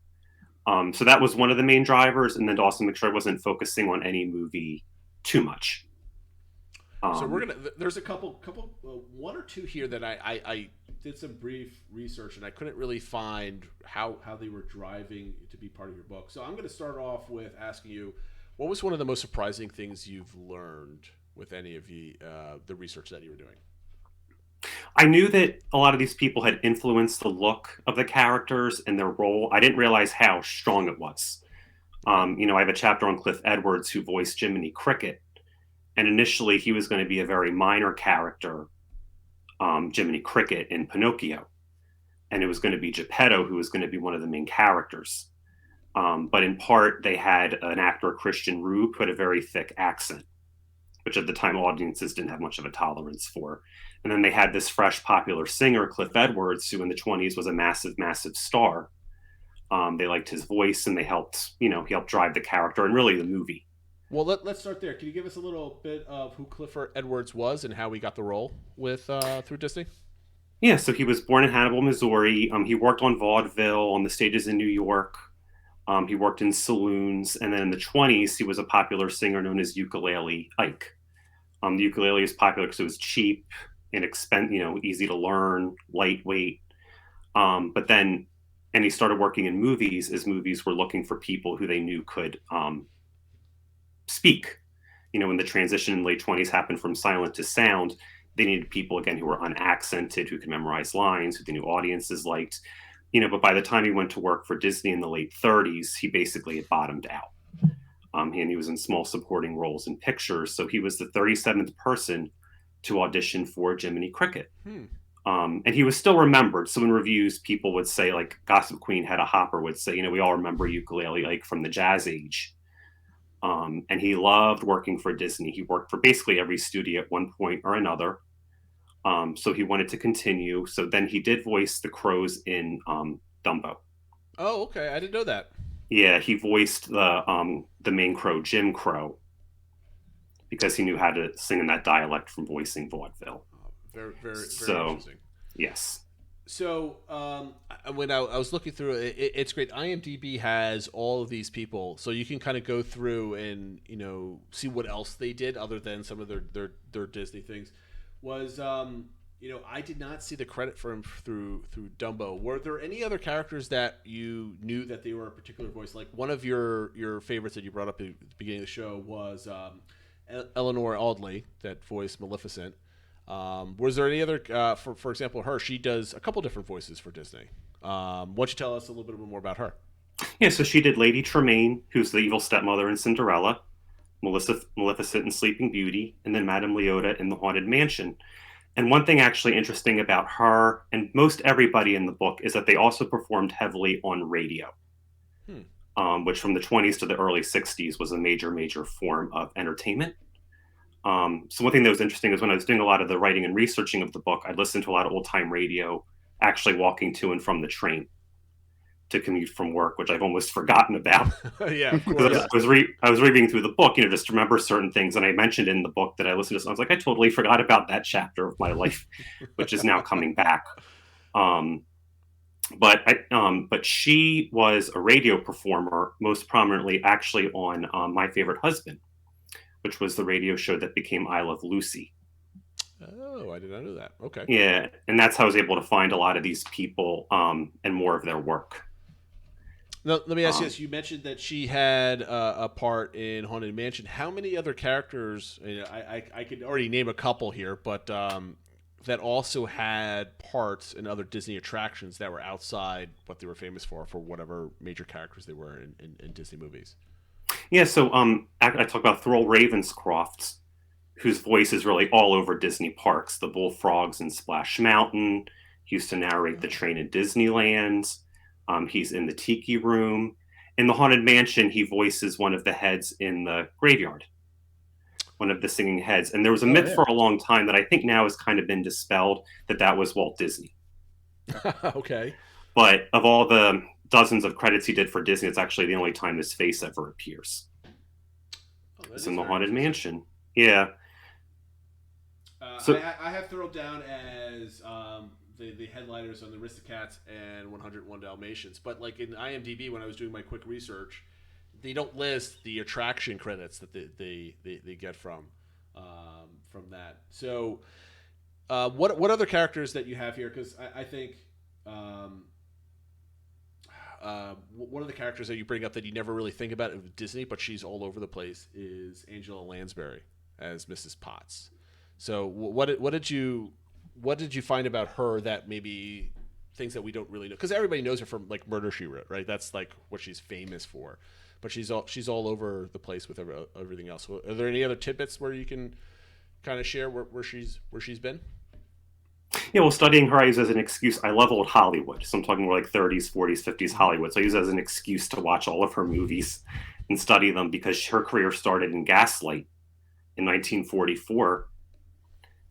So that was one of the main drivers. And then to also make sure I wasn't focusing on any movie too much. So there's a couple, one or two here that I did some brief research, and I couldn't really find how they were driving to be part of your book. So I'm going to start off with asking you, what was one of the most surprising things you've learned with any of the research that you were doing? I knew that a lot of these people had influenced the look of the characters and their role. I didn't realize how strong it was. I have a chapter on Cliff Edwards, who voiced Jiminy Cricket. And initially, he was going to be a very minor character, Jiminy Cricket in Pinocchio. And it was going to be Geppetto, who was going to be one of the main characters. But in part, they had an actor, Christian Rube, who had a very thick accent, which at the time audiences didn't have much of a tolerance for. And then they had this fresh, popular singer, Cliff Edwards, who in the 20s was a massive, massive star. They liked his voice, and he helped drive the character and really the movie. Well, let's start there. Can you give us a little bit of who Clifford Edwards was and how he got the role with through Disney? Yeah, so he was born in Hannibal, Missouri. He worked on vaudeville, on the stages in New York. He worked in saloons, and then in the 20s, he was a popular singer known as Ukulele Ike. The ukulele is popular because it was cheap, easy to learn, lightweight. And he started working in movies as movies were looking for people who they knew could speak. When the transition in the late 20s happened from silent to sound, they needed people, again, who were unaccented, who could memorize lines, who they knew audiences liked. But by the time he went to work for Disney in the late 30s, he basically had bottomed out. And he was in small supporting roles in pictures. So he was the 37th person to audition for Jiminy Cricket. And he was still remembered. So in reviews, people would say, like Gossip Queen Hedda Hopper would say, we all remember Ukulele Ike from the Jazz Age. And he loved working for Disney. He worked for basically every studio at one point or another. So he wanted to continue. So then he did voice the crows in Dumbo. Oh, okay. I didn't know that. Yeah, he voiced the main crow, Jim Crow, because he knew how to sing in that dialect from voicing vaudeville. Very interesting. Yes. So when I was looking through it, it's great. IMDb has all of these people, so you can kind of go through and see what else they did other than some of their Disney things. I did not see the credit for him through Dumbo. Were there any other characters that you knew that they were a particular voice? Like one of your favorites that you brought up at the beginning of the show was Eleanor Audley that voiced Maleficent. Was there any other, for example, her? She does a couple different voices for Disney. Why don't you tell us a little bit more about her? Yeah, so she did Lady Tremaine, who's the evil stepmother in Cinderella, Maleficent in Sleeping Beauty, and then Madame Leota in The Haunted Mansion. And one thing actually interesting about her and most everybody in the book is that they also performed heavily on radio, which from the 20s to the early 60s was a major form of entertainment. So one thing that was interesting is when I was doing a lot of the writing and researching of the book, I listened to a lot of old-time radio actually walking to and from the train to commute from work, which I've almost forgotten about. Yeah, of course. I was reading through the book, just to remember certain things. And I mentioned in the book that I listened to, I was like, I totally forgot about that chapter of my life, which is now coming back. But she was a radio performer, most prominently actually on My Favorite Husband, which was the radio show that became I Love Lucy. Oh, I did not know that. Okay. Yeah, and that's how I was able to find a lot of these people and more of their work. Now, let me ask you this. You mentioned that she had a part in Haunted Mansion. How many other characters, I could already name a couple here, but that also had parts in other Disney attractions that were outside what they were famous for whatever major characters they were in Disney movies? Yeah, so I talk about Thurl Ravenscroft, whose voice is really all over Disney parks. The bullfrogs in Splash Mountain. He used to narrate the train in Disneyland. He's in the Tiki Room. In the Haunted Mansion, he voices one of the heads in the graveyard, one of the singing heads. And there was a myth for a long time that I think now has kind of been dispelled that was Walt Disney. Okay. But of all the dozens of credits he did for Disney, it's actually the only time his face ever appears. It's in the Haunted Mansion. Yeah. So I have Thurl down as the headliners on the Aristocats and 101 Dalmatians, but like in IMDb, when I was doing my quick research, they don't list the attraction credits that they get from that. So, what other characters that you have here? Because I think one of the characters that you bring up that you never really think about with Disney, but she's all over the place, is Angela Lansbury as Mrs. Potts. So what did you find about her that maybe things that we don't really know? Because everybody knows her from like Murder, She Wrote, right? That's like what she's famous for. But she's all over the place with everything else. Are there any other tidbits where you can kind of share where she's been? Yeah, well, studying her, I use as an excuse. I love old Hollywood. So I'm talking more like 30s, 40s, 50s Hollywood. So I use it as an excuse to watch all of her movies and study them because her career started in Gaslight in 1944.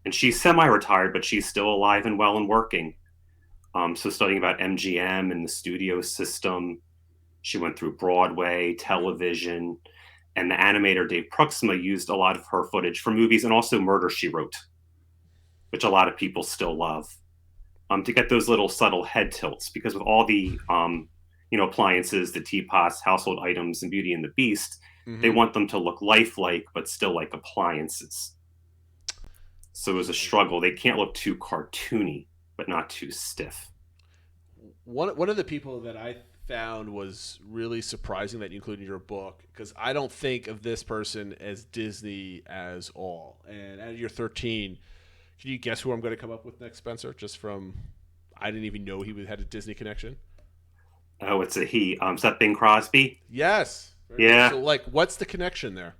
And she's semi-retired, but she's still alive and well and working. So studying about MGM and the studio system. She went through Broadway, television. And the animator Dave Proxima used a lot of her footage for movies and also Murder, She Wrote, which a lot of people still love, to get those little subtle head tilts. Because with all the appliances, the teapots, household items, and Beauty and the Beast, they want them to look lifelike, but still like appliances. So it was a struggle. They can't look too cartoony, but not too stiff. One of the people that I found was really surprising that you included in your book, because I don't think of this person as Disney as all. And out of your 13, can you guess who I'm going to come up with next, Spencer? Just from, I didn't even know he had a Disney connection. Oh, it's a he. Is that Bing Crosby? Yes. Yeah. So, like, what's the connection there?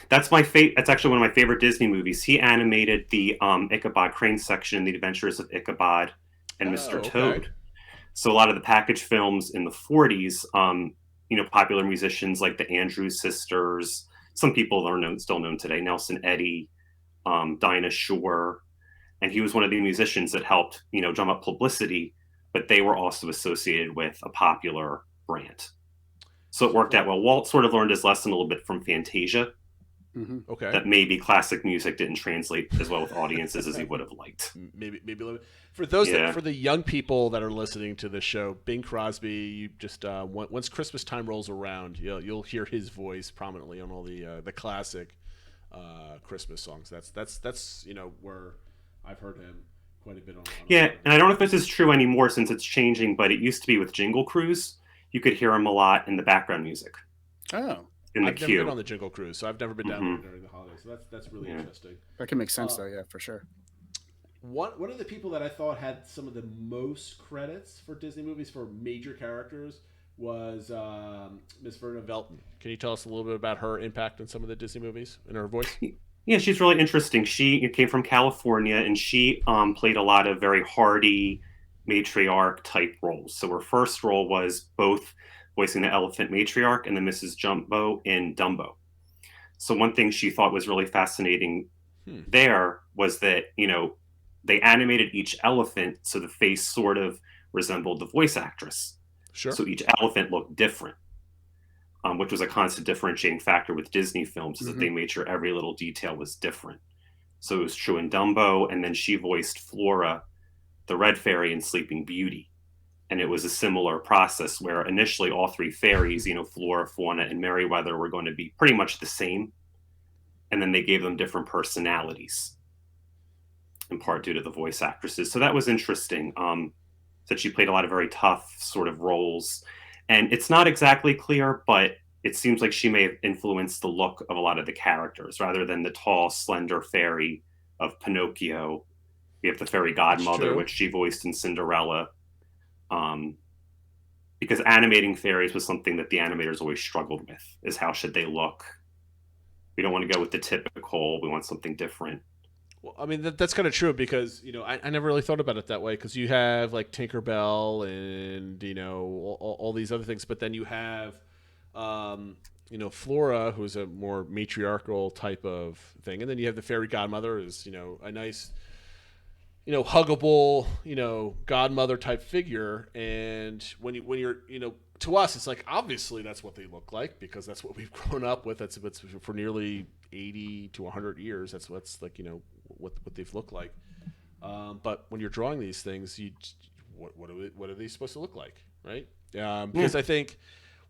That's That's actually one of my favorite Disney movies. He animated the Ichabod Crane section in The Adventures of Ichabod and Mr. Toad. So a lot of the package films in the 40s, popular musicians like the Andrews Sisters, some people are still known today, Nelson Eddy, Dinah Shore, and he was one of the musicians that helped, drum up publicity, but they were also associated with a popular brand. So it worked out well. Walt sort of learned his lesson a little bit from Fantasia. Mm-hmm. Okay. That maybe classic music didn't translate as well with audiences as he would have liked. Maybe a little bit. For those for the young people that are listening to this show, Bing Crosby, you just once Christmas time rolls around, you'll hear his voice prominently on all the classic Christmas songs. That's where I've heard him quite a bit on and I don't know if this is true anymore since it's changing, but it used to be with Jingle Cruise. You could hear him a lot in the background music. Oh. In the I've queue. never been on the Jingle Cruise, so I've never been down there during the holidays. So that's really interesting. That can make sense, though. Yeah, for sure. One of the people that I thought had some of the most credits for Disney movies for major characters was Miss Vernon Vernon. Can you tell us a little bit about her impact on some of the Disney movies and her voice? Yeah, she's really interesting. She came from California, and she played a lot of very hearty matriarch type roles. So her first role was both voicing the elephant matriarch and the Mrs. Jumbo in Dumbo. So one thing she thought was really fascinating there was that, they animated each elephant so the face sort of resembled the voice actress. Sure. So each elephant looked different, which was a constant differentiating factor with Disney films, is that they made sure every little detail was different. So it was true in Dumbo, and then she voiced Flora, the red fairy in Sleeping Beauty. And it was a similar process where initially all three fairies, Flora, Fauna, and Merryweather, were going to be pretty much the same. And then they gave them different personalities, in part due to the voice actresses. So that was interesting. That she played a lot of very tough sort of roles. And it's not exactly clear, but it seems like she may have influenced the look of a lot of the characters. Rather than the tall, slender fairy of Pinocchio, we have the fairy godmother, which she voiced in Cinderella. Because animating fairies was something that the animators always struggled with, is how should they look? We don't want to go with the typical, we want something different. Well, I mean, that's kind of true because, I never really thought about it that way, because you have like Tinkerbell and, all these other things, but then you have, Flora, who's a more matriarchal type of thing. And then you have the fairy godmother is, a nice, huggable, godmother type figure. And when you're, to us, it's like, obviously that's what they look like because that's what we've grown up with. That's for nearly 80 to 100 years. That's what's like, what they've looked like. But when you're drawing these things, what are they supposed to look like? Right. Because I think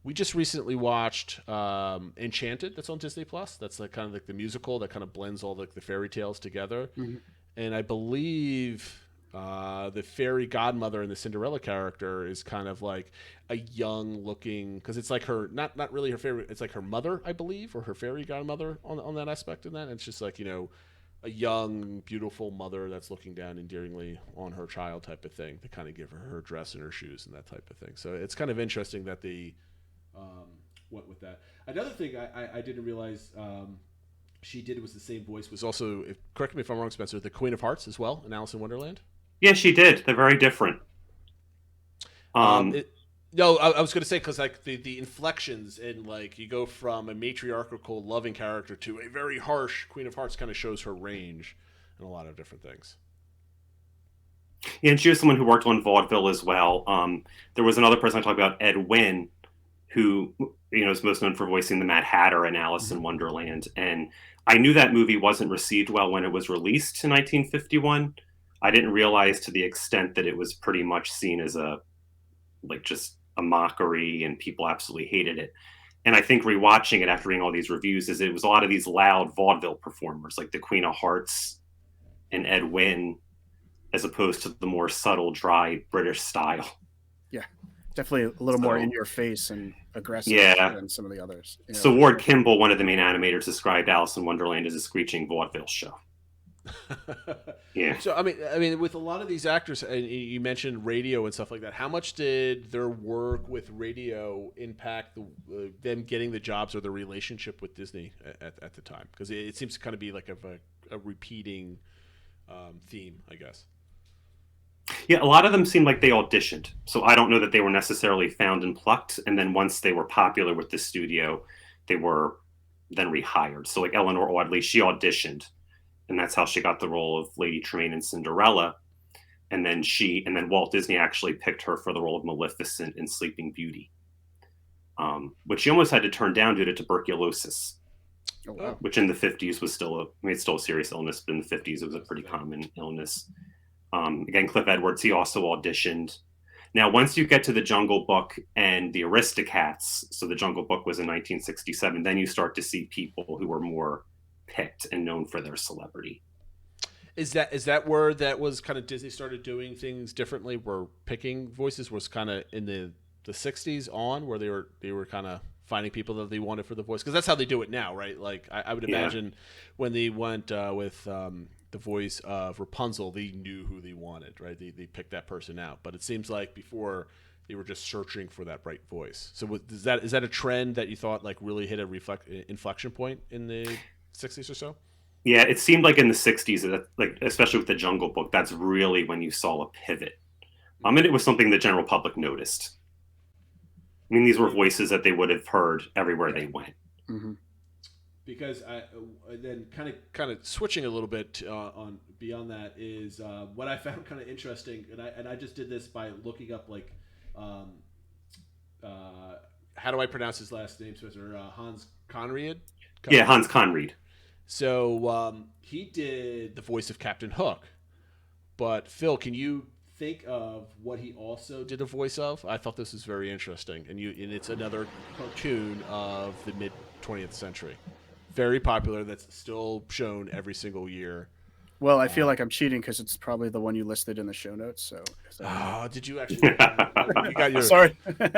we just recently watched Enchanted. That's on Disney Plus. That's like kind of like the musical that kind of blends all the fairy tales together. Mm-hmm. And I believe the fairy godmother and the Cinderella character is kind of like a young looking, because it's like her, not really her favorite, it's like her mother, I believe, or her fairy godmother on that aspect of that. And it's just like, a young, beautiful mother that's looking down endearingly on her child type of thing to kind of give her dress and her shoes and that type of thing. So it's kind of interesting that they went with that. Another thing I didn't realize she did was the same voice was also, correct me if I'm wrong, Spencer, the Queen of Hearts as well in Alice in Wonderland. Yeah, she did. They're very different. No, I was going to say because like the inflections and like you go from a matriarchal loving character to a very harsh Queen of Hearts kind of shows her range in a lot of different things. Yeah, and she was someone who worked on vaudeville as well. There was another person I talked about, Ed Wynn, who is most known for voicing the Mad Hatter in Alice in Wonderland. And I knew that movie wasn't received well when it was released in 1951. I didn't realize to the extent that it was pretty much seen as just a mockery, and people absolutely hated it. And I think rewatching it after reading all these reviews is it was a lot of these loud vaudeville performers like the Queen of Hearts and Ed Wynn, as opposed to the more subtle, dry British style. Yeah, definitely a little more in your face and aggressive than some of the others. So Ward Kimball, one of the main animators, described Alice in Wonderland as a screeching vaudeville show. Yeah. So I mean, with a lot of these actors, and you mentioned radio and stuff like that, how much did their work with radio impact them getting the jobs or the relationship with Disney at the time? Because it seems to kind of be like a repeating theme, I guess. Yeah, a lot of them seemed like they auditioned. So I don't know that they were necessarily found and plucked. And then once they were popular with the studio, they were then rehired. So like Eleanor Audley, she auditioned. And that's how she got the role of Lady Tremaine in Cinderella. And then Walt Disney actually picked her for the role of Maleficent in Sleeping Beauty, which she almost had to turn down due to tuberculosis, which in the 50s was it's still a serious illness, but in the 50s it was a pretty common illness. Again, Cliff Edwards, he also auditioned. Now, once you get to the Jungle Book and the Aristocats, so the Jungle Book was in 1967, then you start to see people who were more picked and known for their celebrity. Is that where that was kind of Disney started doing things differently, where picking voices was kind of in the 60s on, where they were kind of finding people that they wanted for the voice? Because that's how they do it now, right? Like I would imagine when they went with the voice of Rapunzel, they knew who they wanted, right? They picked that person out. But it seems like before they were just searching for that right voice. So is that a trend that you thought like really hit a inflection point in the 60s or so? Yeah, it seemed like in the 60s, that, like especially with the Jungle Book, that's really when you saw a pivot. And it was something the general public noticed. I mean, these were voices that they would have heard everywhere they went. Mm-hmm. Because then kind of switching a little bit on beyond that is what I found kind of interesting, and I just did this by looking up like how do I pronounce his last name, Spencer? Hans Conried? Yeah, Hans Conried. So he did the voice of Captain Hook. But Phil, can you think of what he also did a voice of? I thought this was very interesting, and it's another cartoon of the mid 20th century, very popular. That's still shown every single year. Well, I feel like I'm cheating because it's probably the one you listed in the show notes. So, did you actually? You got your sorry.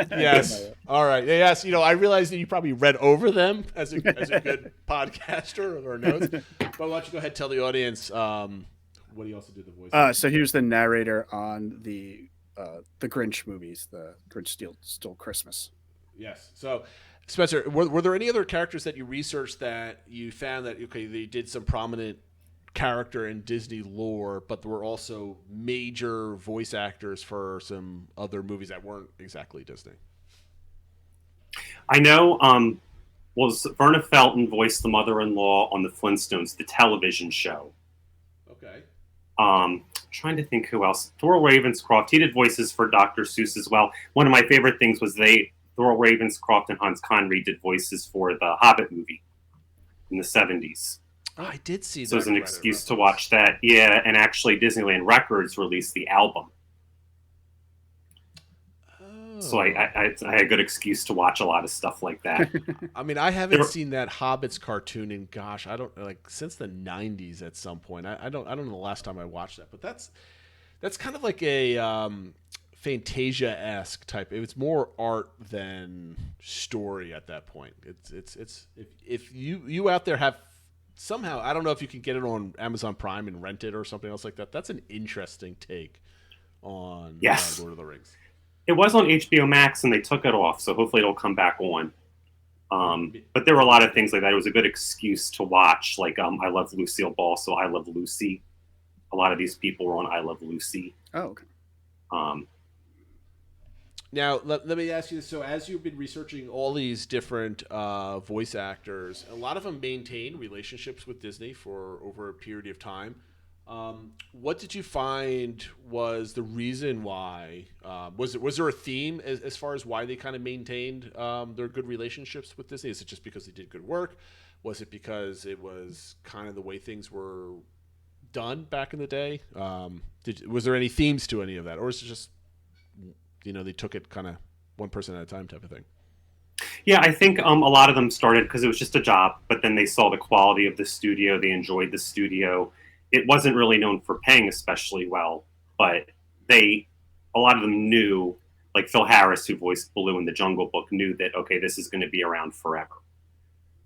Yes. All right. Yes. I realized that you probably read over them as a good podcaster or notes. But why don't you go ahead and tell the audience what he also did the voice? So he was the narrator on the Grinch movies, the Grinch Stole Christmas. Yes. So, Spencer, were there any other characters that you researched that you found that they did some prominent character in Disney lore, but there were also major voice actors for some other movies that weren't exactly Disney? I know Verna Felton voiced the mother-in-law on the Flintstones, the television show. Okay. Trying to think who else. Thurl Ravenscroft, he did voices for Dr. Seuss as well. One of my favorite things was Thurl Ravenscroft and Hans Conried did voices for the Hobbit movie in the 70s. Oh, I did see that. So it was an excuse to watch that. Yeah, and actually Disneyland Records released the album. Oh. So I had a good excuse to watch a lot of stuff like that. I mean, I haven't seen that Hobbits cartoon in, gosh, I don't since the 90s at some point. I don't know the last time I watched that, but that's kind of like a Fantasia-esque type. It's more art than story at that point. It's if you out there have somehow, I don't know if you can get it on Amazon Prime and rent it or something else like that. That's an interesting take on Lord of the Rings. It was on HBO Max and they took it off, so hopefully it'll come back on. But there were a lot of things like that. It was a good excuse to watch. Like I love Lucille Ball, so I Love Lucy. A lot of these people were on I Love Lucy. Oh, okay. Now, let me ask you this. So as you've been researching all these different voice actors, a lot of them maintain relationships with Disney for over a period of time. What did you find was the reason why? Was there a theme as far as why they kind of maintained their good relationships with Disney? Is it just because they did good work? Was it because it was kind of the way things were done back in the day? Was there any themes to any of that, or is it just they took it kind of one person at a time type of thing? Yeah, I think a lot of them started because it was just a job, but then they saw the quality of the studio. They enjoyed the studio. It wasn't really known for paying especially well, but a lot of them knew, like Phil Harris, who voiced Baloo in the Jungle Book, knew that, okay, this is going to be around forever.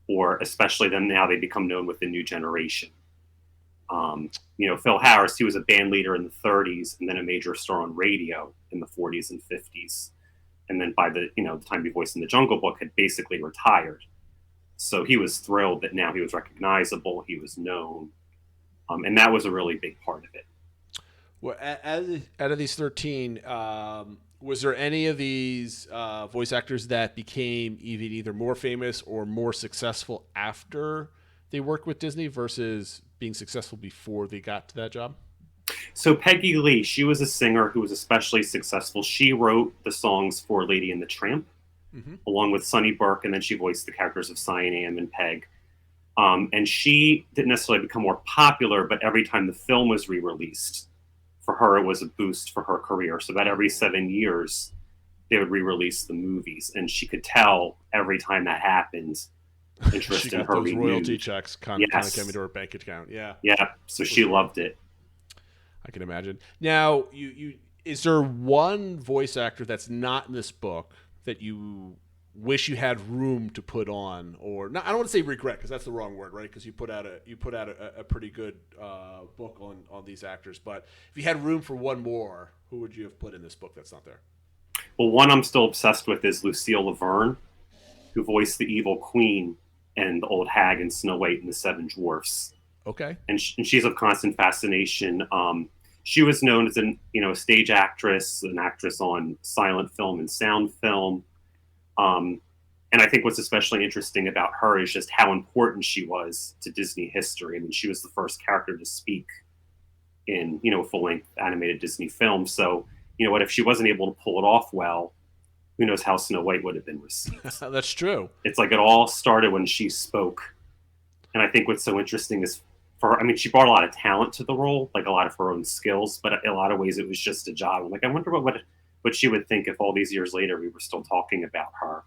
Or especially then now they become known with the new generation. Phil Harris, he was a band leader in the 30s and then a major star on radio in the 40s and 50s. And then by the time he voiced in the Jungle Book had basically retired. So he was thrilled that now he was recognizable, he was known. And that was a really big part of it. Well, out of these 13, was there any of these voice actors that became either more famous or more successful after they worked with Disney versus being successful before they got to that job? So Peggy Lee, she was a singer who was especially successful. She wrote the songs for Lady and the Tramp, along with Sonny Burke, and then she voiced the characters of Cyan and Peg. And she didn't necessarily become more popular, but every time the film was re-released, for her it was a boost for her career. So about every 7 years, they would re-release the movies, and she could tell every time that happened, interest she in got her those renewed. royalty checks kind of Yes. came into her bank account. Yeah. Yeah, so she loved it. I can imagine. Now, you is there one voice actor that's not in this book that you wish you had room to put on, or not? I don't want to say regret because that's the wrong word, right? Because you put out a pretty good book on these actors. But if you had room for one more, who would you have put in this book that's not there? Well, one I'm still obsessed with is Lucille Laverne, who voiced the evil queen and the old hag in Snow White and the Seven Dwarfs. Okay. And she's of constant fascination. She was known as a stage actress, an actress on silent film and sound film. And I think what's especially interesting about her is just how important she was to Disney history. I mean, she was the first character to speak in, a full-length animated Disney film. So, what if she wasn't able to pull it off well, who knows how Snow White would have been received. That's true. It's like it all started when she spoke. And I think what's so interesting is she brought a lot of talent to the role, like a lot of her own skills, but in a lot of ways it was just a job. I'm like, I wonder what she would think if all these years later we were still talking about her.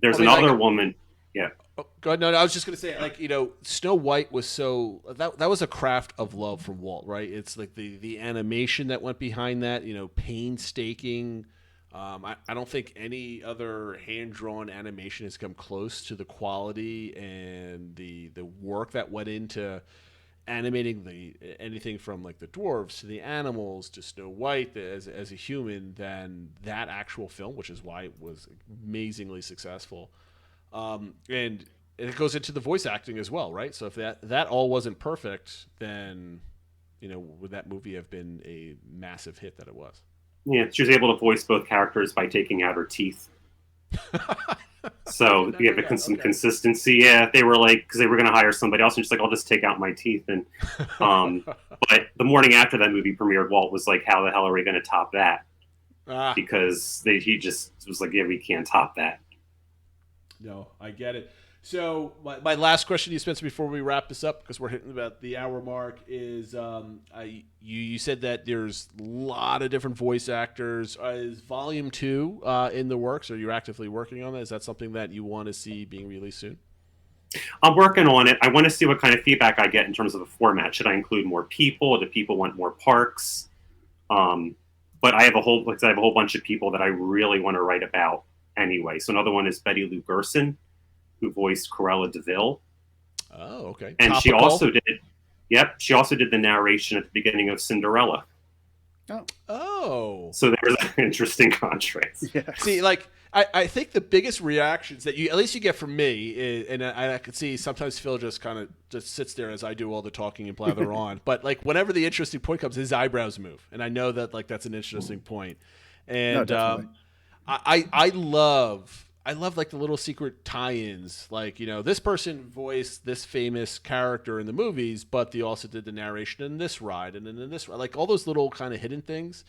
There's another woman. Yeah. Oh, go ahead. No, I was just going to say, Snow White was that was a craft of love from Walt, right? It's like the animation that went behind that, painstaking. I don't think any other hand-drawn animation has come close to the quality and the work that went into animating anything from like the dwarves to the animals to Snow White as a human than that actual film, which is why it was amazingly successful. And it goes into the voice acting as well, right? So if that all wasn't perfect, then would that movie have been a massive hit that it was? Yeah, she was able to voice both characters by taking out her teeth. So you have some consistency. Yeah, they were like, because they were going to hire somebody else, and she's like, I'll just take out my teeth. And but the morning after that movie premiered, Walt was like, how the hell are we going to top that? Because he just was like, yeah, we can't top that. No, I get it. So my last question to you, Spencer, before we wrap this up, because we're hitting about the hour mark, is you said that there's a lot of different voice actors. Is Volume 2 in the works? Are you actively working on that? Is that something that you want to see being released soon? I'm working on it. I want to see what kind of feedback I get in terms of the format. Should I include more people? Do people want more parks? But I have a whole bunch of people that I really want to write about anyway. So another one is Betty Lou Gerson, who voiced Cruella de Vil. Oh, okay. And Topical. she also did the narration at the beginning of Cinderella. Oh. So there's an interesting contrast. Yeah. See, I think the biggest reactions that at least you get from me is, and I could see sometimes Phil just kind of just sits there as I do all the talking and blather on. But whenever the interesting point comes, his eyebrows move, and I know that that's an interesting point. And No, definitely. I love I love like the little secret tie-ins, like, you know, this person voiced this famous character in the movies, but they also did the narration in this ride and then in this ride, like all those little kind of hidden things.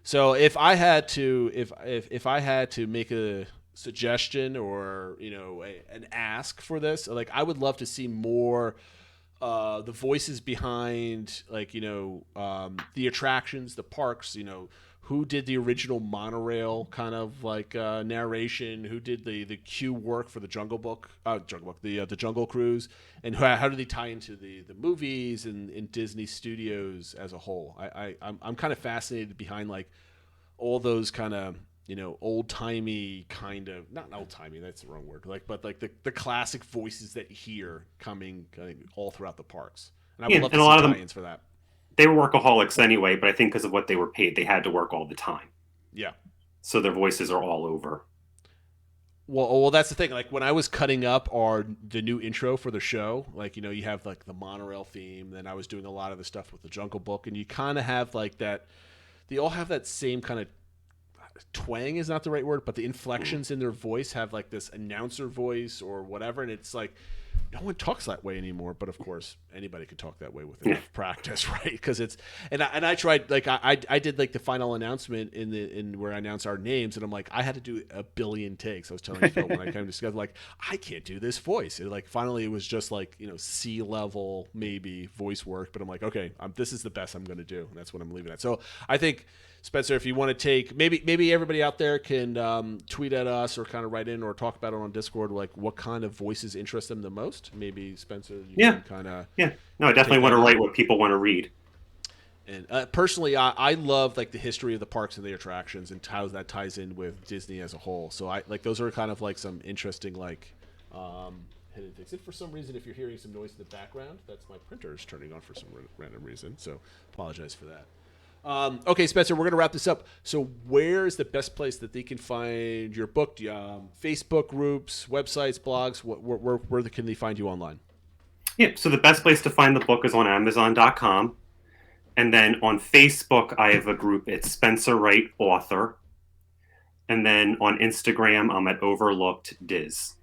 So if I had to, if I had to make a suggestion or, you know, an ask for this, like I would love to see more the voices behind, like, you know, the attractions, the parks, you know, who did the original monorail kind of like narration, who did the cue work for the the Jungle Cruise, and how do they tie into the movies and in Disney Studios as a whole. I'm kind of fascinated behind like all those kind of, you know, old-timey kind of, not old-timey, that's the wrong word, like, but like the classic voices that you hear coming all throughout the parks. And I would love to see tie-ins for that. They were workaholics anyway, but I think because of what they were paid, they had to work all the time. Yeah. So their voices are all over. Well, that's the thing. Like when I was cutting up the new intro for the show, like, you know, you have like the monorail theme. Then I was doing a lot of the stuff with the Jungle Book, and you kind of have like that. They all have that same kind of twang is not the right word, but the inflections in their voice have like this announcer voice or whatever, and it's like no one talks that way anymore. But of course, anybody could talk that way with enough practice, right? Because it's and I tried, like I did like the final announcement in where I announced our names, and I'm like I had to do a billion takes. I was telling Phil when I came to discuss, like I can't do this voice. And like finally, it was just like, you know, C level maybe voice work, but I'm like, okay, this is the best I'm going to do, and that's what I'm leaving at. So I think, Spencer, if you want to take, maybe everybody out there can tweet at us or kind of write in or talk about it on Discord, like what kind of voices interest them the most. Maybe Spencer, you can kind of No, I definitely want to write what people want to read. And personally, I love like the history of the parks and the attractions and how that ties in with Disney as a whole. So I like those are kind of like some interesting like hidden things. And for some reason, if you're hearing some noise in the background, that's my printer's turning on for some random reason. So apologize for that. Okay, Spencer, we're going to wrap this up. So where is the best place that they can find your book? Facebook groups, websites, blogs? Where can they find you online? Yeah, so the best place to find the book is on Amazon.com. And then on Facebook, I have a group. It's Spencer Wright Author. And then on Instagram, I'm at Overlooked Diz.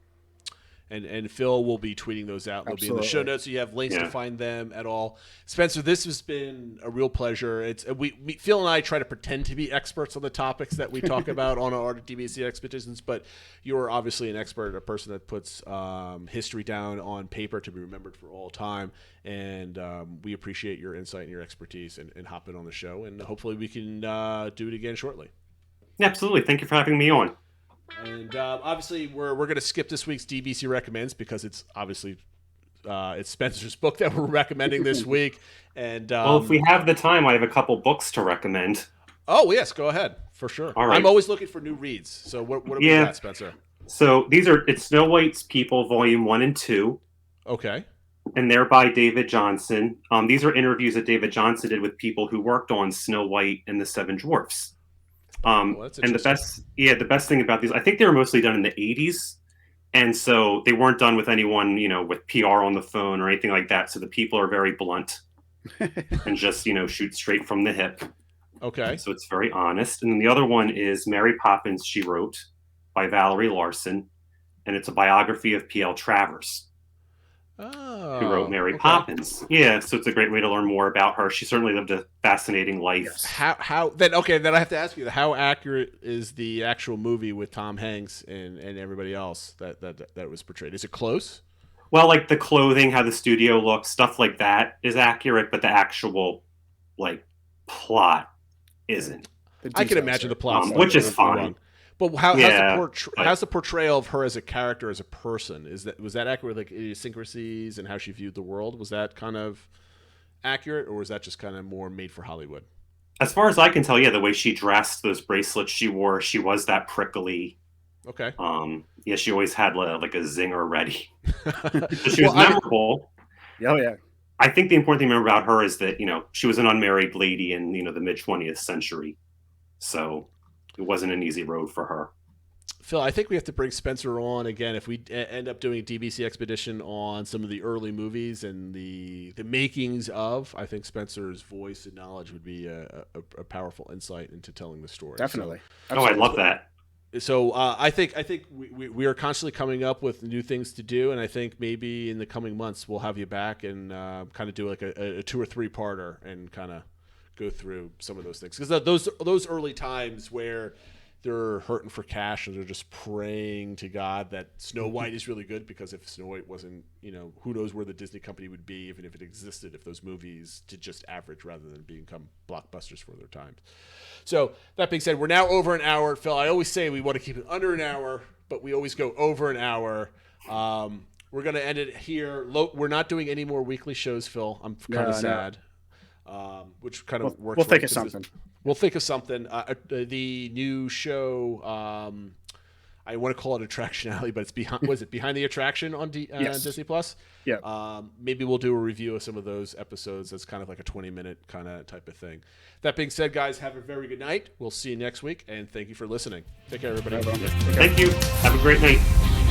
And Phil will be tweeting those out. They'll be in the show notes, so you have links to find them at all. Spencer, this has been a real pleasure. It's Phil and I try to pretend to be experts on the topics that we talk about on our DBC Expeditions, but you're obviously an expert, a person that puts history down on paper to be remembered for all time. And we appreciate your insight and your expertise and hopping on the show. And hopefully we can do it again shortly. Absolutely. Thank you for having me on. And obviously, we're going to skip this week's DBC Recommends because it's obviously it's Spencer's book that we're recommending this week. And well, if we have the time, I have a couple books to recommend. Oh, yes, go ahead, for sure. All right. I'm always looking for new reads. So what do we got, Spencer? So it's Snow White's People, Volume 1 and 2. Okay. And they're by David Johnson. These are interviews that David Johnson did with people who worked on Snow White and the Seven Dwarfs. And the best thing about these, I think they were mostly done in the 80s. And so they weren't done with anyone, you know, with PR on the phone or anything like that. So the people are very blunt and just, you know, shoot straight from the hip. Okay. So it's very honest. And then the other one is Mary Poppins, She Wrote by Valerie Larson. And it's a biography of P.L. Travers. Who wrote Mary Poppins. Yeah, so it's a great way to learn more about her. She certainly lived a fascinating life. Then I have to ask you, how accurate is the actual movie with Tom Hanks and everybody else that was portrayed? Is it close? Well, like the clothing, how the studio looks, stuff like that is accurate, but the actual like plot isn't. I can imagine the plot, which is fine. But how's the portrayal of her as a character, as a person? Was that accurate? Like idiosyncrasies and how she viewed the world, was that kind of accurate, or was that just kind of more made for Hollywood? As far as I can tell, yeah, the way she dressed, those bracelets she wore, she was that prickly. Okay. Yeah, she always had like a zinger ready. So she was memorable. Oh yeah. I think the important thing to remember about her is that, you know, she was an unmarried lady in, you know, the mid 20th century, so it wasn't an easy road for her. Phil, I think we have to bring Spencer on again if we end up doing a DBC Expedition on some of the early movies and the makings of. I think Spencer's voice and knowledge would be a powerful insight into telling the story. Definitely. So, I love that. So I think we are constantly coming up with new things to do, and I think maybe in the coming months we'll have you back and kind of do like a 2 or 3 parter and kind of go through some of those things, because those early times where they're hurting for cash and they're just praying to God that Snow White is really good, because if Snow White wasn't, who knows where the Disney company would be, even if it existed, if those movies did just average rather than become blockbusters for their times. So that being said, we're now over an hour. Phil, I always say we want to keep it under an hour, but we always go over an hour. We're going to end it here. We're not doing any more weekly shows, Phil. I'm kind of sad. Which kind of works. We'll think of something. We'll think of something. The new show, I want to call it Attractionality, but it's behind the attraction on Disney Plus? Yeah. Maybe we'll do a review of some of those episodes. That's kind of like a 20-minute kind of type of thing. That being said, guys, have a very good night. We'll see you next week, and thank you for listening. Take care, everybody. Thank you. Have a great night.